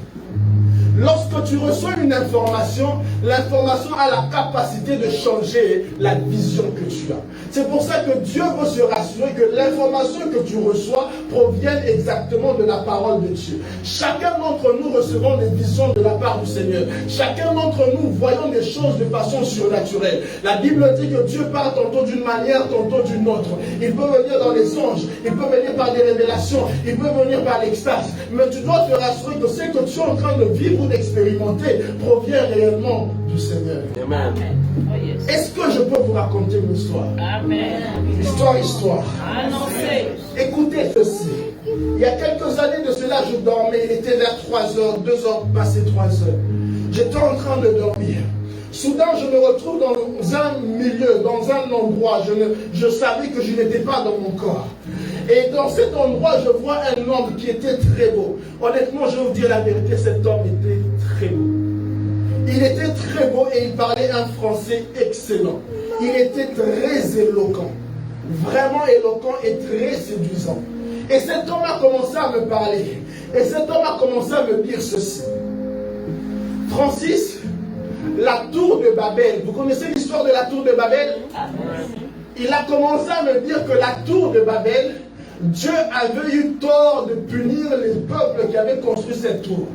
A: Lorsque tu reçois une information, l'information a la capacité de changer la vision que tu as. C'est pour ça que Dieu veut se rassurer que l'information que tu reçois provienne exactement de la parole de Dieu. Chacun d'entre nous recevons des visions de la part du Seigneur. Chacun d'entre nous voyons des choses de façon surnaturelle. La Bible dit que Dieu parle tantôt d'une manière, tantôt d'une autre. Il peut venir dans les anges, il peut venir par des révélations, il peut venir par l'extase. Mais tu dois te rassurer que ce que tu es en train de vivre d'expérimenter provient réellement du Seigneur.
B: Amen.
A: Est-ce que je peux vous raconter une histoire?
C: Amen.
A: Histoire.
C: Annoncez.
A: Écoutez ceci. Il y a quelques années de cela, je dormais. Il était vers 3h, 2h, passé 3h. J'étais en train de dormir. Soudain, je me retrouve dans un milieu, dans un endroit. Je savais que je n'étais pas dans mon corps. Et dans cet endroit, je vois un homme qui était très beau. Honnêtement, je vais vous dire la vérité, cet homme était très beau. Il était très beau et il parlait un français excellent. Il était très éloquent. Vraiment éloquent et très séduisant. Et cet homme a commencé à me parler. Et cet homme a commencé à me dire ceci. Francis, la tour de Babel, vous connaissez l'histoire de la tour de Babel? Il a commencé à me dire que la tour de Babel, Dieu avait eu tort de punir les peuples qui avaient construit cette tour.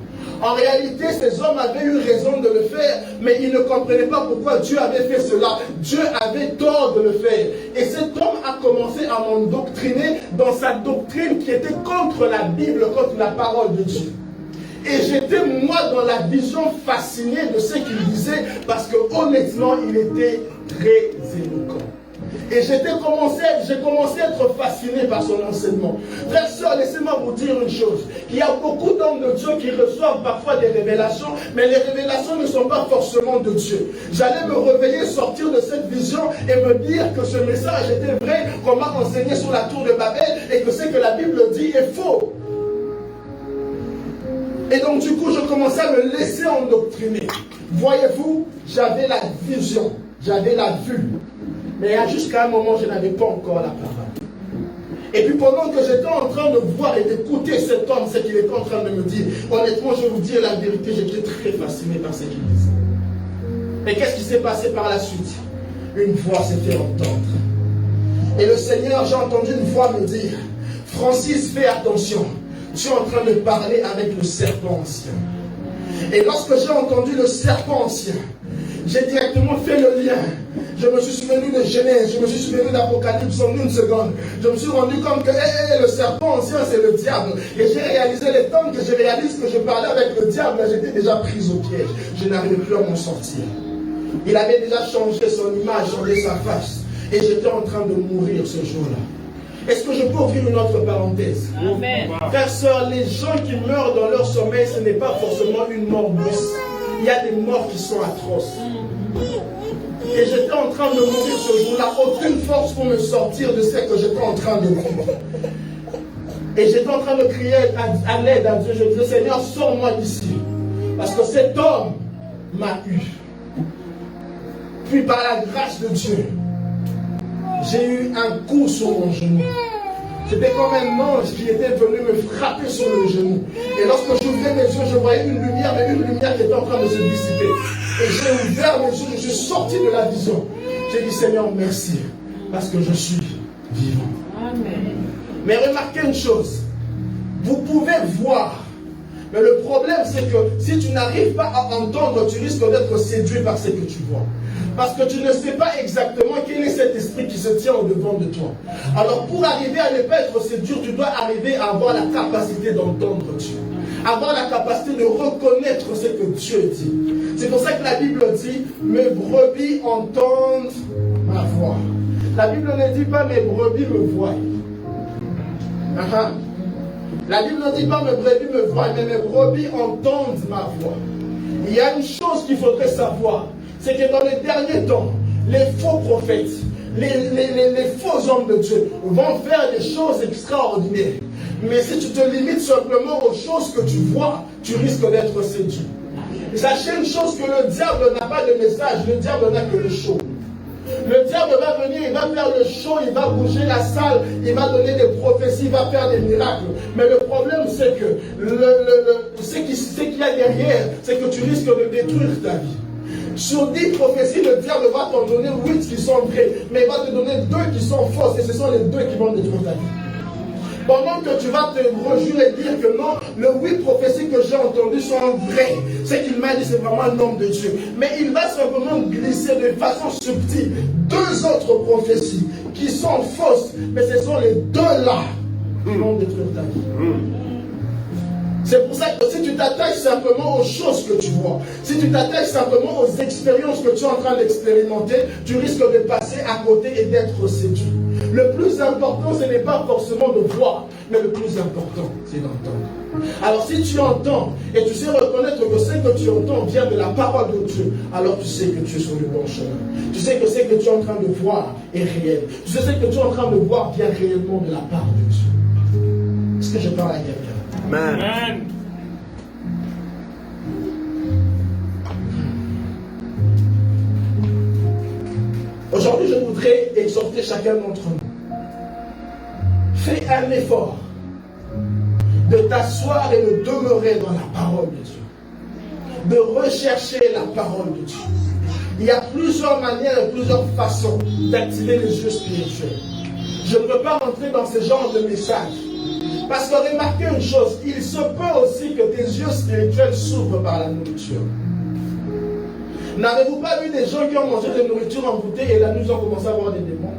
A: En réalité, ces hommes avaient eu raison de le faire, mais ils ne comprenaient pas pourquoi Dieu avait fait cela. Dieu avait tort de le faire. Et cet homme a commencé à m'endoctriner dans sa doctrine qui était contre la Bible, contre la parole de Dieu. Et j'étais, moi, dans la vision fascinée de ce qu'il disait, parce que honnêtement, il était très éloquent. Et j'ai commencé à être fasciné par son enseignement. Frères, sœurs, laissez-moi vous dire une chose. Il y a beaucoup d'hommes de Dieu qui reçoivent parfois des révélations, mais les révélations ne sont pas forcément de Dieu. J'allais me réveiller, sortir de cette vision et me dire que ce message était vrai, qu'on m'a enseigné sur la tour de Babel, et que ce que la Bible dit est faux. Et donc du coup, je commençais à me laisser endoctriner. Voyez-vous, j'avais la vision, j'avais la vue. Mais jusqu'à un moment, je n'avais pas encore la parole. Et puis pendant que j'étais en train de voir et d'écouter cet homme, ce qu'il était en train de me dire, honnêtement, je vais vous dire la vérité, j'étais très fasciné par ce qu'il disait. Et qu'est-ce qui s'est passé par la suite? Une voix s'est fait entendre. Et le Seigneur, j'ai entendu une voix me dire, Francis, fais attention, tu es en train de parler avec le serpent ancien. Et lorsque j'ai entendu le serpent ancien, j'ai directement fait le lien. Je me suis souvenu de Genèse, je me suis souvenu d'Apocalypse en une seconde. Je me suis rendu compte que le serpent ancien, c'est le diable. Et j'ai réalisé les temps que je réalise que je parlais avec le diable, j'étais déjà prise au piège. Je n'arrivais plus à m'en sortir. Il avait déjà changé son image, changé sa face. Et j'étais en train de mourir ce jour-là. Est-ce que je peux ouvrir une autre parenthèse?
C: Amen.
A: Frères, sœurs, les gens qui meurent dans leur sommeil, ce n'est pas forcément une mort douce. Il y a des morts qui sont atroces. Et j'étais en train de mourir ce jour-là, aucune force pour me sortir de ce que j'étais en train de vivre. Et j'étais en train de crier à l'aide à Dieu. Je disais, Seigneur, sors-moi d'ici. Parce que cet homme m'a eu. Puis par la grâce de Dieu, j'ai eu un coup sur mon genou. C'était comme un ange qui était venu me frapper sur le genou. Et lorsque j'ouvrais mes yeux, je voyais une lumière, mais une lumière qui était en train de se dissiper. Et j'ai ouvert mes yeux, je suis sorti de la vision. J'ai dit, Seigneur, merci, parce que je suis vivant.
C: Amen.
A: Mais remarquez une chose, vous pouvez voir, mais le problème c'est que si tu n'arrives pas à entendre, tu risques d'être séduit par ce que tu vois. Parce que tu ne sais pas exactement quel est cet esprit qui se tient au-devant de toi. Alors pour arriver à ne pas être séduit, tu dois arriver à avoir la capacité d'entendre Dieu. Avoir la capacité de reconnaître ce que Dieu dit. C'est pour ça que la Bible dit, mes brebis entendent ma voix. La Bible ne dit pas, mes brebis me voient. La Bible ne dit pas, mes brebis me voient, mais mes brebis entendent ma voix. Il y a une chose qu'il faudrait savoir, c'est que dans les derniers temps, les faux prophètes, les faux hommes de Dieu vont faire des choses extraordinaires. Mais si tu te limites simplement aux choses que tu vois, tu risques d'être séduit. Sachez une chose, que le diable n'a pas de message, le diable n'a que le show. Le diable va venir, il va faire le show, il va bouger la salle, il va donner des prophéties, il va faire des miracles. Mais le problème, c'est que ce qu'il y a derrière, c'est que tu risques de détruire ta vie. Sur 10 prophéties, le diable va t'en donner 8 qui sont vraies, mais il va te donner 2 qui sont fausses, et ce sont les 2 qui vont détruire ta vie. Pendant que tu vas te rejurer et dire que non, les 8 prophéties que j'ai entendues sont vraies. Ce qu'il m'a dit, c'est vraiment un homme de Dieu. Mais il va simplement glisser de façon subtile 2 autres prophéties qui sont fausses, mais ce sont les 2 là qui vont détruire ta vie. C'est pour ça que si tu t'attaches simplement aux choses que tu vois, si tu t'attaches simplement aux expériences que tu es en train d'expérimenter, tu risques de passer à côté et d'être séduit. Le plus important, ce n'est pas forcément de voir, mais le plus important, c'est d'entendre. Alors si tu entends et tu sais reconnaître que ce que tu entends vient de la parole de Dieu, alors tu sais que tu es sur le bon chemin. Tu sais que ce que tu es en train de voir est réel. Tu sais ce que tu es en train de voir vient réellement de la part de Dieu. Est-ce que je parle à quelqu'un?
B: Amen.
A: Aujourd'hui, je voudrais exhorter chacun d'entre nous. Fais un effort de t'asseoir et de demeurer dans la parole de Dieu. De rechercher la parole de Dieu. Il y a plusieurs manières et plusieurs façons d'activer les yeux spirituels. Je ne peux pas rentrer dans ce genre de message. Parce que remarquez une chose, il se peut aussi que tes yeux spirituels s'ouvrent par la nourriture. N'avez-vous pas vu des gens qui ont mangé de nourriture en bouteille et la nuit ils ont commencé à avoir des démons?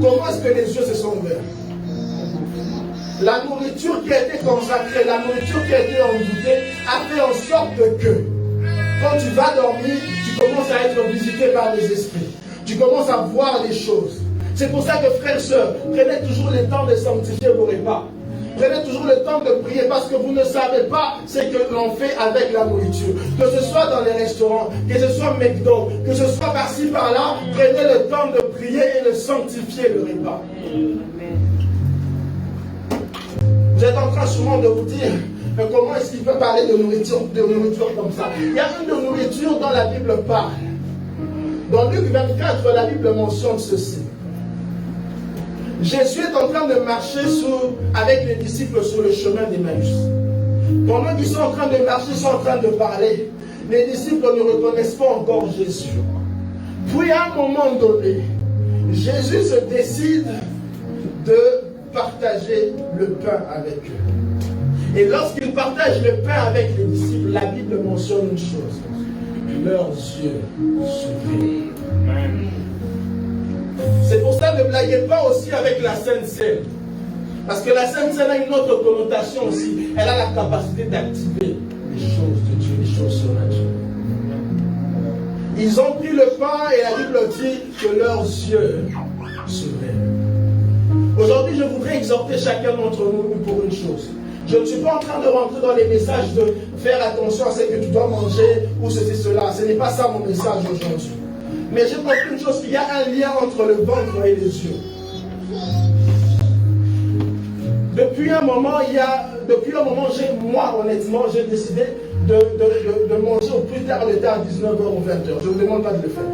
A: Comment est-ce que les yeux se sont ouverts? La nourriture qui a été consacrée, la nourriture qui a été emboutée a fait en sorte que quand tu vas dormir, tu commences à être visité par les esprits. Tu commences à voir les choses. C'est pour ça que frères et sœurs, prenez toujours le temps de sanctifier vos repas. Prenez toujours le temps de prier parce que vous ne savez pas ce que l'on fait avec la nourriture. Que ce soit dans les restaurants, que ce soit McDo, que ce soit par-ci par-là, prenez le temps de prier et de sanctifier le repas. Vous êtes en train souvent de vous dire, mais comment est-ce qu'il peut parler de nourriture comme ça? Il y a une de nourriture dont la Bible parle. Dans Luc 24, la Bible mentionne ceci. Jésus est en train de marcher avec les disciples sur le chemin d'Emmaüs. Pendant qu'ils sont en train de marcher, ils sont en train de parler. Les disciples ne reconnaissent pas encore Jésus. Puis à un moment donné, Jésus se décide de partager le pain avec eux. Et lorsqu'il partage le pain avec les disciples, la Bible mentionne une chose. Leurs yeux s'ouvrirent. C'est pour ça ne blaguez pas aussi avec la Sainte Seine. Parce que la Sainte Seine a une autre connotation aussi. Elle a la capacité d'activer les choses de Dieu, les choses surnaturelles. Ils ont pris le pain et la Bible dit que leurs yeux s'ouvrirent. Aujourd'hui, je voudrais exhorter chacun d'entre nous pour une chose. Je ne suis pas en train de rentrer dans les messages de faire attention à ce que tu dois manger ou ceci, cela. Ce n'est pas ça mon message aujourd'hui. Mais j'ai compris une chose, qu'il y a un lien entre le ventre et les yeux. Depuis un moment, moi honnêtement, j'ai décidé de manger au plus tard le temps à 19h ou 20h. Je ne vous demande pas de le faire.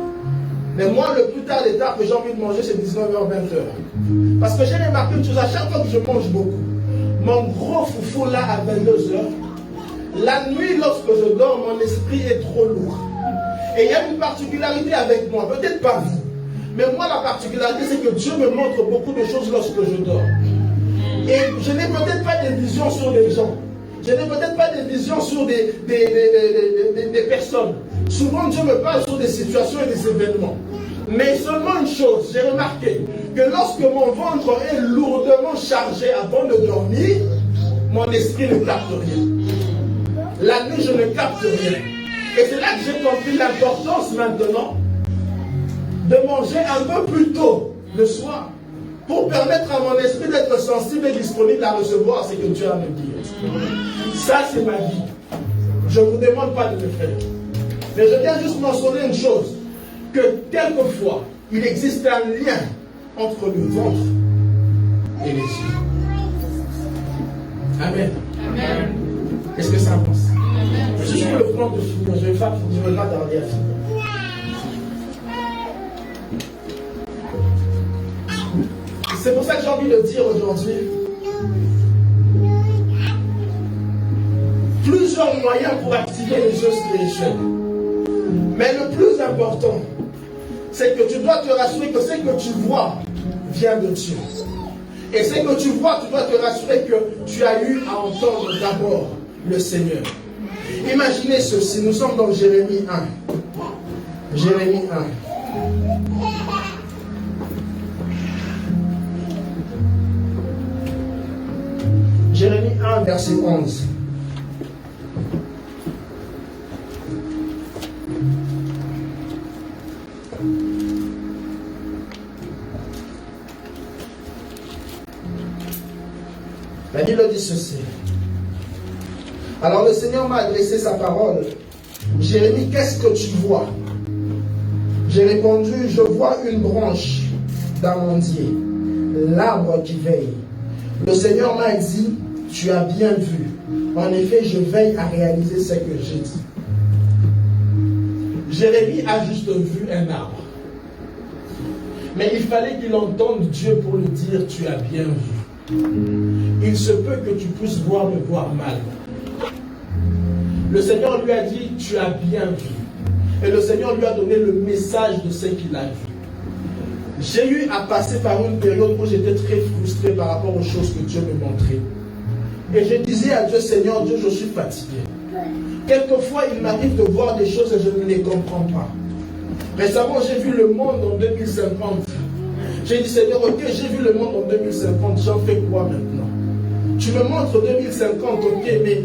A: Mais moi, le plus tard le temps que j'ai envie de manger, c'est 19h, 20h. Parce que j'ai remarqué une chose, à chaque fois que je mange beaucoup, mon gros foufou là à 22h, la nuit lorsque je dors, mon esprit est trop lourd. Et il y a une particularité avec moi, peut-être pas vous, mais moi la particularité c'est que Dieu me montre beaucoup de choses lorsque je dors. Et je n'ai peut-être pas des visions sur des gens, je n'ai peut-être pas des visions sur des personnes. Souvent Dieu me parle sur des situations et des événements. Mais seulement une chose, j'ai remarqué que lorsque mon ventre est lourdement chargé avant de dormir, mon esprit ne capte rien. La nuit je ne capte rien. Et c'est là que j'ai compris l'importance maintenant de manger un peu plus tôt le soir pour permettre à mon esprit d'être sensible et disponible à recevoir ce que Dieu a à me dire. Ça, c'est ma vie. Je ne vous demande pas de le faire. Mais je viens juste mentionner une chose, que quelquefois, il existe un lien entre le ventre et les yeux. Amen. Amen. Est-ce que ça avance? Je suis sur le point de finir, je vais pas tarder à finir. C'est pour ça que j'ai envie de dire aujourd'hui, plusieurs moyens pour activer les jeux spirituels. Mais le plus important, c'est que tu dois te rassurer que ce que tu vois vient de Dieu. Et ce que tu vois, tu dois te rassurer que tu as eu à entendre d'abord le Seigneur. Imaginez ceci, nous sommes dans Jérémie 1. Jérémie 1. Jérémie 1, verset 11. La Bible dit ceci. Alors le Seigneur m'a adressé sa parole. Jérémie, qu'est-ce que tu vois? J'ai répondu, je vois une branche d'amandier, l'arbre qui veille. Le Seigneur m'a dit, tu as bien vu. En effet, je veille à réaliser ce que j'ai dit. Jérémie a juste vu un arbre. Mais il fallait qu'il entende Dieu pour lui dire, tu as bien vu. Il se peut que tu puisses voir me voir mal. Le Seigneur lui a dit, tu as bien vu. Et le Seigneur lui a donné le message de ce qu'il a vu. J'ai eu à passer par une période où j'étais très frustré par rapport aux choses que Dieu me montrait. Et je disais à Dieu, Seigneur, Dieu, je suis fatigué. Quelquefois, il m'arrive de voir des choses et je ne les comprends pas. Récemment, j'ai vu le monde en 2050. J'ai dit, Seigneur, ok, j'ai vu le monde en 2050, j'en fais quoi maintenant? Tu me montres 2050, ok, mais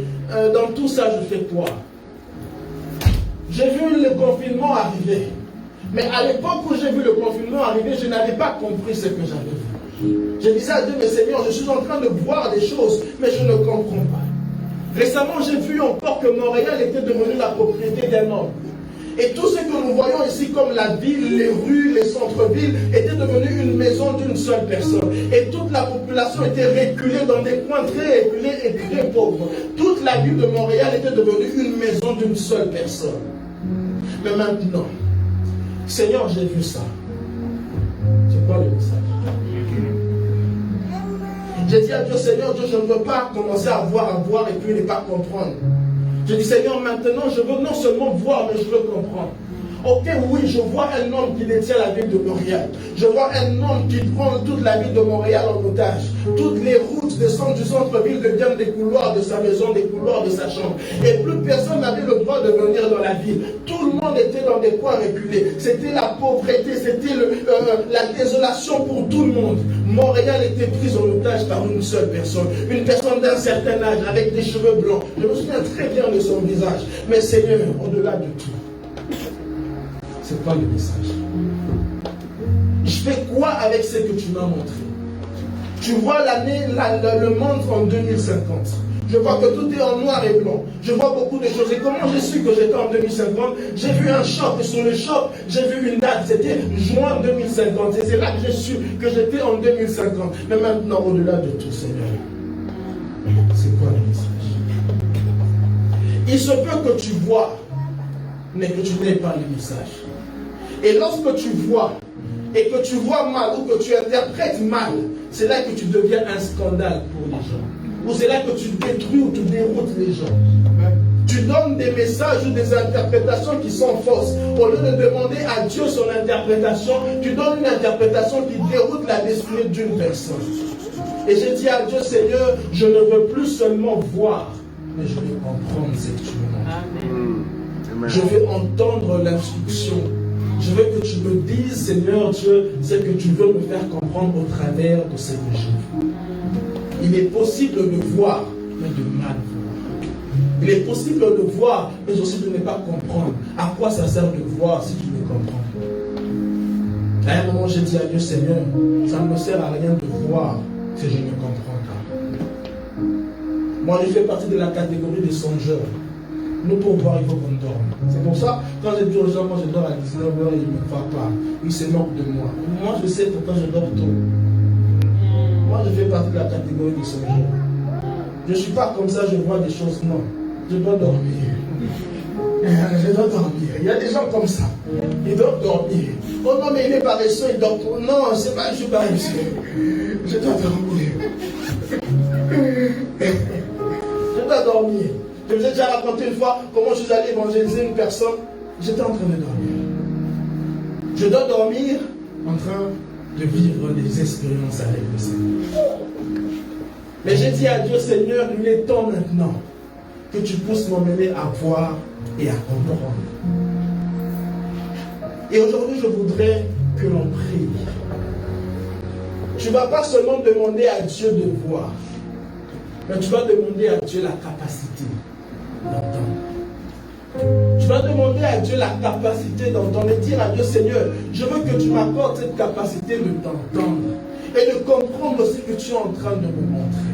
A: dans tout ça, je fais quoi? J'ai vu le confinement arriver. Mais à l'époque où j'ai vu le confinement arriver, je n'avais pas compris ce que j'avais vu. Je disais à Dieu, mais Seigneur, je suis en train de voir des choses, mais je ne comprends pas. Récemment, j'ai vu encore que Montréal était devenu la propriété d'un homme. Et tout ce que nous voyons ici comme la ville, les rues, les centres-villes, était devenu une maison d'une seule personne. Et toute la population était reculée dans des coins très reculés et très pauvres. Toute la ville de Montréal était devenue une maison d'une seule personne. Mais maintenant, Seigneur, j'ai vu ça. C'est quoi le message? J'ai dit à Dieu, Seigneur, Dieu, je ne veux pas commencer à voir et puis ne pas comprendre. Je dis, Seigneur, maintenant, je veux non seulement voir, mais je veux comprendre. Ok, oui, je vois un homme qui détient la ville de Montréal. Je vois un homme qui prend toute la ville de Montréal en otage. Toutes les routes descendent du centre-ville, deviennent des couloirs de sa maison, des couloirs de sa chambre. Et plus personne n'avait le droit de venir dans la ville. Tout le monde était dans des coins reculés. C'était la pauvreté, c'était la désolation pour tout le monde. Montréal était prise en otage par une seule personne. Une personne d'un certain âge, avec des cheveux blancs. Je me souviens très bien de son visage. Mais Seigneur, au-delà de tout, c'est quoi le message? Je fais quoi avec ce que tu m'as montré? Tu vois le monde en 2050. Je vois que tout est en noir et blanc. Je vois beaucoup de choses. Et comment j'ai su que j'étais en 2050? J'ai vu un shop. Et sur le shop, j'ai vu une date. C'était juin 2050. Et c'est là que j'ai su que j'étais en 2050. Mais maintenant, au-delà de tout, Seigneur, c'est quoi le message? Il se peut que tu vois, mais que tu n'aies pas le message. Et lorsque tu vois, et que tu vois mal, ou que tu interprètes mal, c'est là que tu deviens un scandale pour les gens. Ou c'est là que tu détruis ou tu déroutes les gens. Tu donnes des messages ou des interprétations qui sont fausses. Au lieu de demander à Dieu son interprétation, tu donnes une interprétation qui déroute la destinée d'une personne. Et j'ai dit à Dieu, Seigneur, je ne veux plus seulement voir, mais je veux comprendre ce que tu me montres. Je veux entendre l'instruction. Je veux que tu me dises, Seigneur Dieu, ce que tu veux me faire comprendre au travers de ce que j'ai vu. Il est possible de voir, mais de mal voir. Il est possible de voir, mais aussi de ne pas comprendre. À quoi ça sert de voir si tu ne comprends pas? À un moment, j'ai dit à Dieu, Seigneur, ça ne me sert à rien de voir si je ne comprends pas. Moi, je fais partie de la catégorie des songeurs. Nous, pour voir, il faut qu'on dorme. C'est pour ça, quand je dis aux gens, moi je dors à 19h, ils ne me voient pas. Ils se moquent de moi. Moi, je sais pourquoi je dors tôt. Moi, je fais partie de la catégorie des songeurs. Je ne suis pas comme ça, je vois des choses. Non. Je dois dormir. Je dois dormir. Il y a des gens comme ça. Ils doivent dormir. Oh non, mais il est paresseux, il dort. Non, c'est pas je suis paresseux. Je dois dormir. Je dois dormir. Je vous ai déjà raconté une fois comment je suis allé évangéliser une personne. J'étais en train de dormir. Je dois dormir en train de vivre des expériences avec le Seigneur. Mais j'ai dit à Dieu, Seigneur, il est temps maintenant que tu puisses m'emmener à voir et à comprendre. Et aujourd'hui, je voudrais que l'on prie. Tu ne vas pas seulement demander à Dieu de voir, mais tu vas demander à Dieu la capacité d'entendre. Tu vas demander à Dieu la capacité d'entendre et dire à Dieu, Seigneur, je veux que tu m'apportes cette capacité de t'entendre et de comprendre ce que tu es en train de me montrer.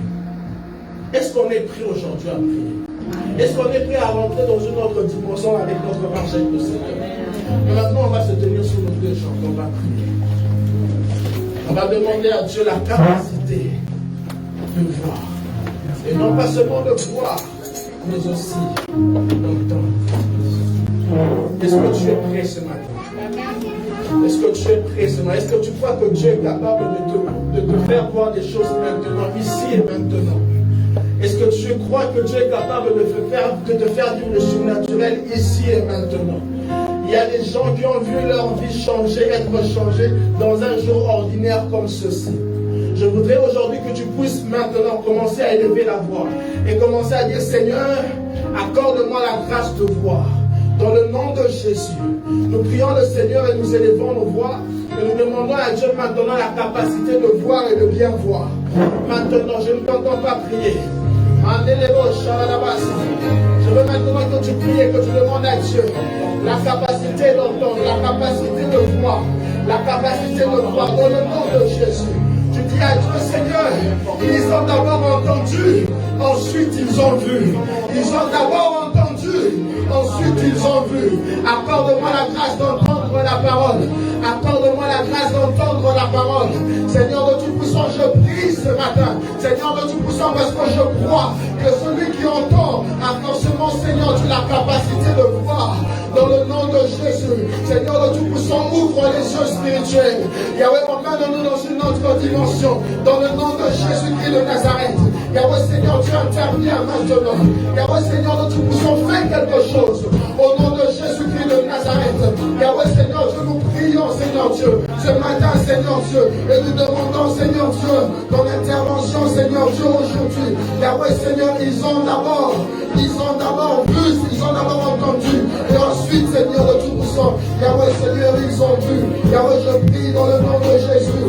A: Est-ce qu'on est prêt aujourd'hui à prier? Est-ce qu'on est prêt à rentrer dans une autre dimension avec notre marche avec le Seigneur? Mais maintenant, on va se tenir sur nos deux jambes, on va prier. On va demander à Dieu la capacité de voir. Et non pas seulement de voir, mais aussi d'entendre. Est-ce que tu es prêt ce matin? Est-ce que tu es prêt ce matin? Est-ce que tu crois que Dieu est capable de te faire voir des choses maintenant, ici et maintenant? Est-ce que tu crois que Dieu est capable de te faire vivre le surnaturel ici et maintenant? Il y a des gens qui ont vu leur vie changer, être changée dans un jour ordinaire comme ceci. Je voudrais aujourd'hui que tu puisses maintenant commencer à élever la voix et commencer à dire, Seigneur, accorde-moi la grâce de voir. Dans le nom de Jésus, nous prions le Seigneur et nous élevons nos voix et nous demandons à Dieu maintenant la capacité de voir et de bien voir. Maintenant, je ne t'entends pas prier. Je veux maintenant que tu pries et que tu demandes à Dieu la capacité d'entendre, la capacité de voir, la capacité de voir dans le nom de Jésus. Tu dis à Dieu, Seigneur, ils ont d'abord entendu, ensuite ils ont vu. Ils ont d'abord entendu, ensuite ils ont vu. Accorde-moi la grâce d'entendre la parole. Accorde-moi la grâce d'entendre la parole. Seigneur de Tout-Puissant, je prie ce matin. Seigneur de Tout-Puissant, parce que je crois que celui qui entend a forcément, Seigneur, tu la capacité de voir. Dans le nom de Jésus, Seigneur de Tout-Puissant, ouvre les yeux spirituels. Yahweh, emmène-nous dans une autre dimension. Dans le nom de Jésus-Christ de Nazareth. Yahweh, Seigneur, tu interviens maintenant. Yahweh, Seigneur de Tout-Puissant, fais quelque chose. Au nom de Jésus-Christ de Nazareth. Yahweh, Seigneur, je nous prions, Seigneur Dieu, ce matin, Seigneur Dieu, et nous demandons, Seigneur Dieu, ton intervention, Seigneur Dieu, aujourd'hui. Yahweh, Seigneur, ils ont d'abord vu, ils ont d'abord entendu, et ensuite, Seigneur de Tout-Puissant, Yahweh, Seigneur, ils ont vu. Yahweh, je prie dans le nom de Jésus.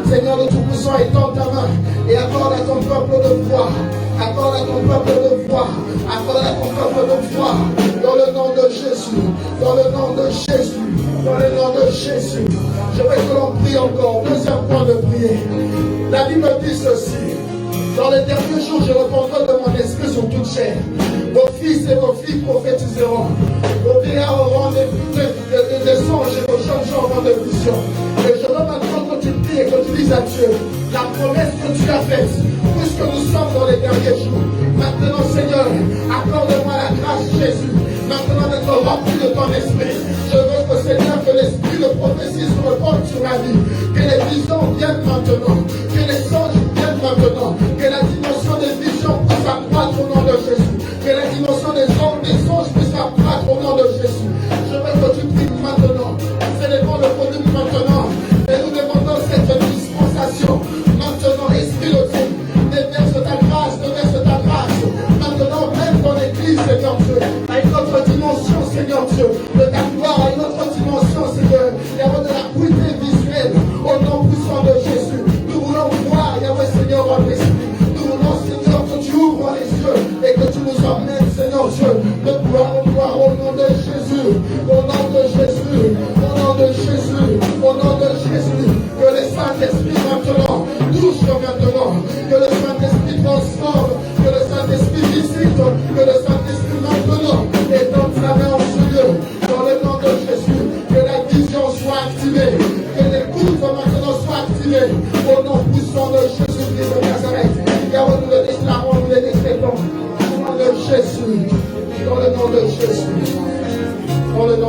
A: Seigneur de Tout-Puissant, étends ta main et accorde à ton peuple de voir. Accorde à ton peuple de voir. Accorde à ton peuple de voir. Dans le nom de Jésus. Dans le nom de Jésus. Dans le nom de Jésus. Je veux que l'on prie encore. Deuxième point de prière. La Bible dit ceci. Dans les derniers jours, je répondrai de mon esprit sur toute chair. Vos fils et vos filles prophétiseront. Vos vieillards auront des songes et vos jeunes gens auront des visions. Et je veux maintenant que tu pries et que tu dises à Dieu la promesse que tu as faite, puisque nous sommes dans les derniers jours. Maintenant, Seigneur, accorde-moi la grâce, Jésus. Maintenant, d'être rempli de ton esprit. Je veux que, Seigneur, que l'esprit de prophétie se repose sur ma vie. Que les visions viennent maintenant. Que les songes viennent maintenant. Que la dimension des visions puisse accroître au nom de Jésus. Que la dimension des songes puisse accroître au nom de Jésus. Je veux que tu pries maintenant. Nous élevons le produit maintenant. Et nous demandons cette dispensation. Maintenant, Esprit de Dieu, déverse ta grâce, déverse ta grâce. Maintenant, même ton Église, Seigneur Dieu, à une autre dimension, Seigneur Dieu, de ta gloire, à une autre dimension, Seigneur, Yahweh, de la beauté visuelle, au nom puissant de Jésus. Nous voulons voir, Yahweh, Seigneur, en l'esprit. Nous voulons, Seigneur, que tu ouvres les yeux et que tu nous emmènes, Seigneur Dieu, de gloire en gloire, au nom de Jésus, au nom de Jésus, au nom de Jésus, au nom de Jésus. Que le Saint-Esprit maintenant touche maintenant, que le Saint-Esprit transforme, que le Saint-Esprit visite, que le Saint-Esprit maintenant étende sa main en ce lieu, dans le nom de Jésus, que la vision soit activée, que l'écoute maintenant soit activée, au nom puissant de Jésus-Christ de Nazareth. Yahweh, nous le déclarons.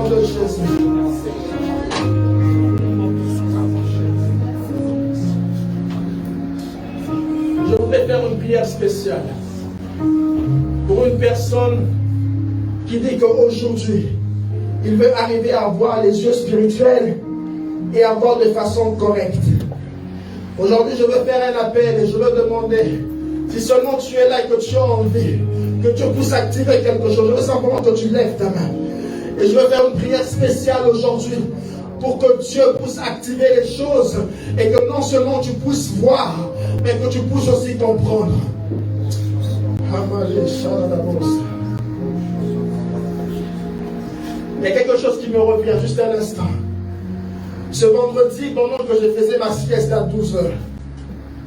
A: nom de Jésus. Je voudrais faire une prière spéciale pour une personne qui dit qu'aujourd'hui, il veut arriver à voir les yeux spirituels et à voir de façon correcte. Aujourd'hui, je veux faire un appel et je veux demander, si seulement tu es là et que tu as envie, que tu puisses activer quelque chose, je veux simplement que tu lèves ta main. Et je veux faire une prière spéciale aujourd'hui pour que Dieu puisse activer les choses et que non seulement tu puisses voir, mais que tu puisses aussi comprendre. Il y a quelque chose qui me revient juste un instant. Ce vendredi, pendant que je faisais ma sieste à 12 heures,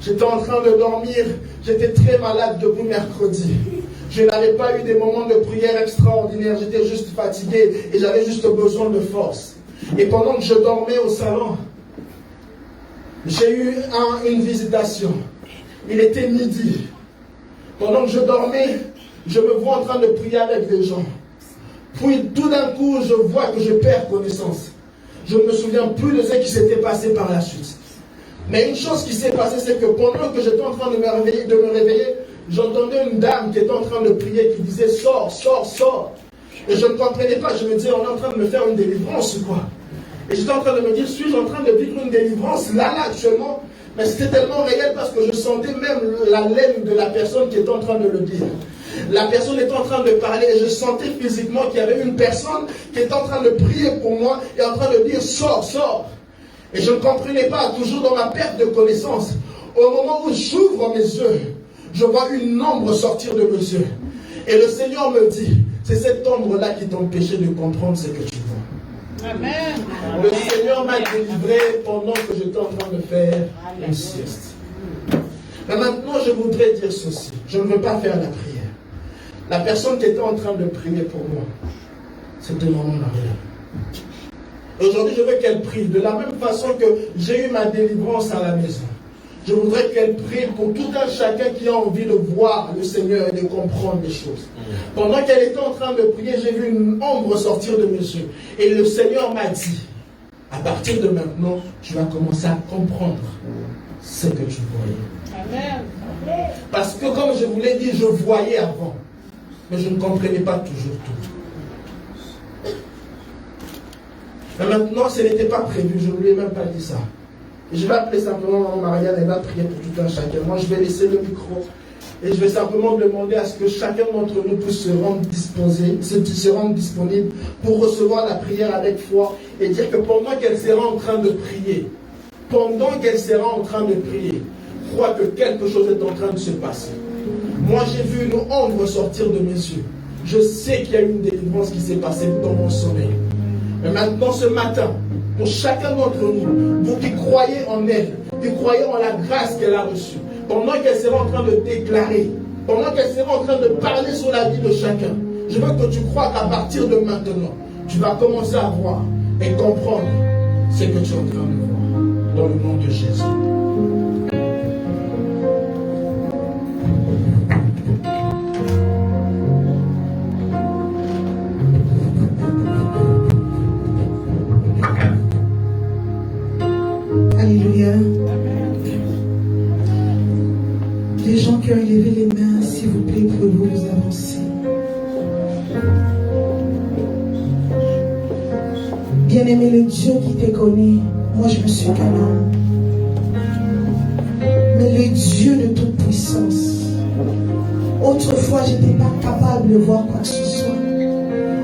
A: j'étais en train de dormir, j'étais très malade depuis mercredi. Je n'avais pas eu des moments de prière extraordinaires, j'étais juste fatigué et j'avais juste besoin de force. Et pendant que je dormais au salon, j'ai eu une visitation. Il était midi. Pendant que je dormais, je me vois en train de prier avec des gens. Puis tout d'un coup, je vois que je perds connaissance. Je ne me souviens plus de ce qui s'était passé par la suite. Mais une chose qui s'est passée, c'est que pendant que j'étais en train de me réveiller, j'entendais une dame qui était en train de prier, qui disait « Sors, sors, sors ». Et je ne comprenais pas, je me disais « On est en train de me faire une délivrance ou quoi ?» Et j'étais en train de me dire « Suis-je en train de vivre une délivrance là actuellement ?» Mais c'était tellement réel parce que je sentais même la laine de la personne qui était en train de le dire. La personne était en train de parler et je sentais physiquement qu'il y avait une personne qui était en train de prier pour moi et en train de dire « Sors, sors ». Et je ne comprenais pas, toujours dans ma perte de connaissance. Au moment où j'ouvre mes yeux, je vois une ombre sortir de mes yeux. Et le Seigneur me dit, c'est cette ombre-là qui t'empêchait de comprendre ce que tu vois.
C: Amen.
A: Le Seigneur m'a délivré pendant que j'étais en train de faire une sieste. Mais maintenant, je voudrais dire ceci. Je ne veux pas faire la prière. La personne qui était en train de prier pour moi, c'était maman Marielle. Aujourd'hui, je veux qu'elle prie de la même façon que j'ai eu ma délivrance à la maison. Je voudrais qu'elle prie pour tout un chacun qui a envie de voir le Seigneur et de comprendre les choses. Pendant qu'elle était en train de prier, j'ai vu une ombre sortir de mes yeux. Et le Seigneur m'a dit, à partir de maintenant, tu vas commencer à comprendre ce que tu voyais.
C: Amen.
A: Parce que comme je vous l'ai dit, je voyais avant. Mais je ne comprenais pas toujours tout. Mais maintenant, ce n'était pas prévu, je ne lui ai même pas dit ça. Et je vais appeler simplement Maman Marianne, elle va prier pour tout un chacun. Moi, je vais laisser le micro et je vais simplement demander à ce que chacun d'entre nous puisse se rendre disponible pour recevoir la prière avec foi et dire que pendant qu'elle sera en train de prier, crois que quelque chose est en train de se passer. Moi, j'ai vu une ombre sortir de mes yeux. Je sais qu'il y a une délivrance qui s'est passée dans mon sommeil. Mais maintenant, ce matin, pour chacun d'entre nous, vous qui croyez en elle, qui croyez en la grâce qu'elle a reçue, pendant qu'elle sera en train de déclarer, pendant qu'elle sera en train de parler sur la vie de chacun, je veux que tu crois qu'à partir de maintenant, tu vas commencer à voir et comprendre ce que tu es en train de voir. Dans le nom de Jésus.
B: Alléluia. Les gens qui ont élevé les mains, s'il vous plaît, pouvez-vous vous avancer. Bien-aimé, le Dieu qui te connaît, moi je me suis qu'un homme. Mais le Dieu de toute puissance, autrefois je n'étais pas capable de voir quoi que ce soit.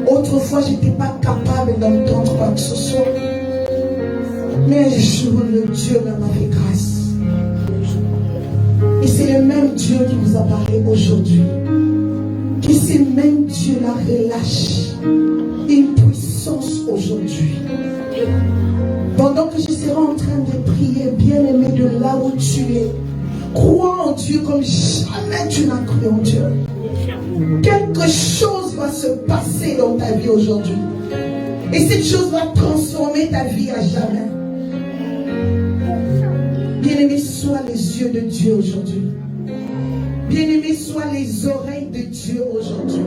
B: Autrefois je n'étais pas capable d'entendre quoi que ce soit. Mais un jour, le Dieu m'a fait grâce. Et c'est le même Dieu qui vous a parlé aujourd'hui. Que ce même Dieu-là relâche une puissance aujourd'hui. Pendant que je serai en train de prier, bien-aimé, de là où tu es, crois en Dieu comme jamais tu n'as cru en Dieu. Quelque chose va se passer dans ta vie aujourd'hui. Et cette chose va transformer ta vie à jamais. Bien-aimé, sois les yeux de Dieu aujourd'hui. Bien-aimé, sois les oreilles de Dieu aujourd'hui.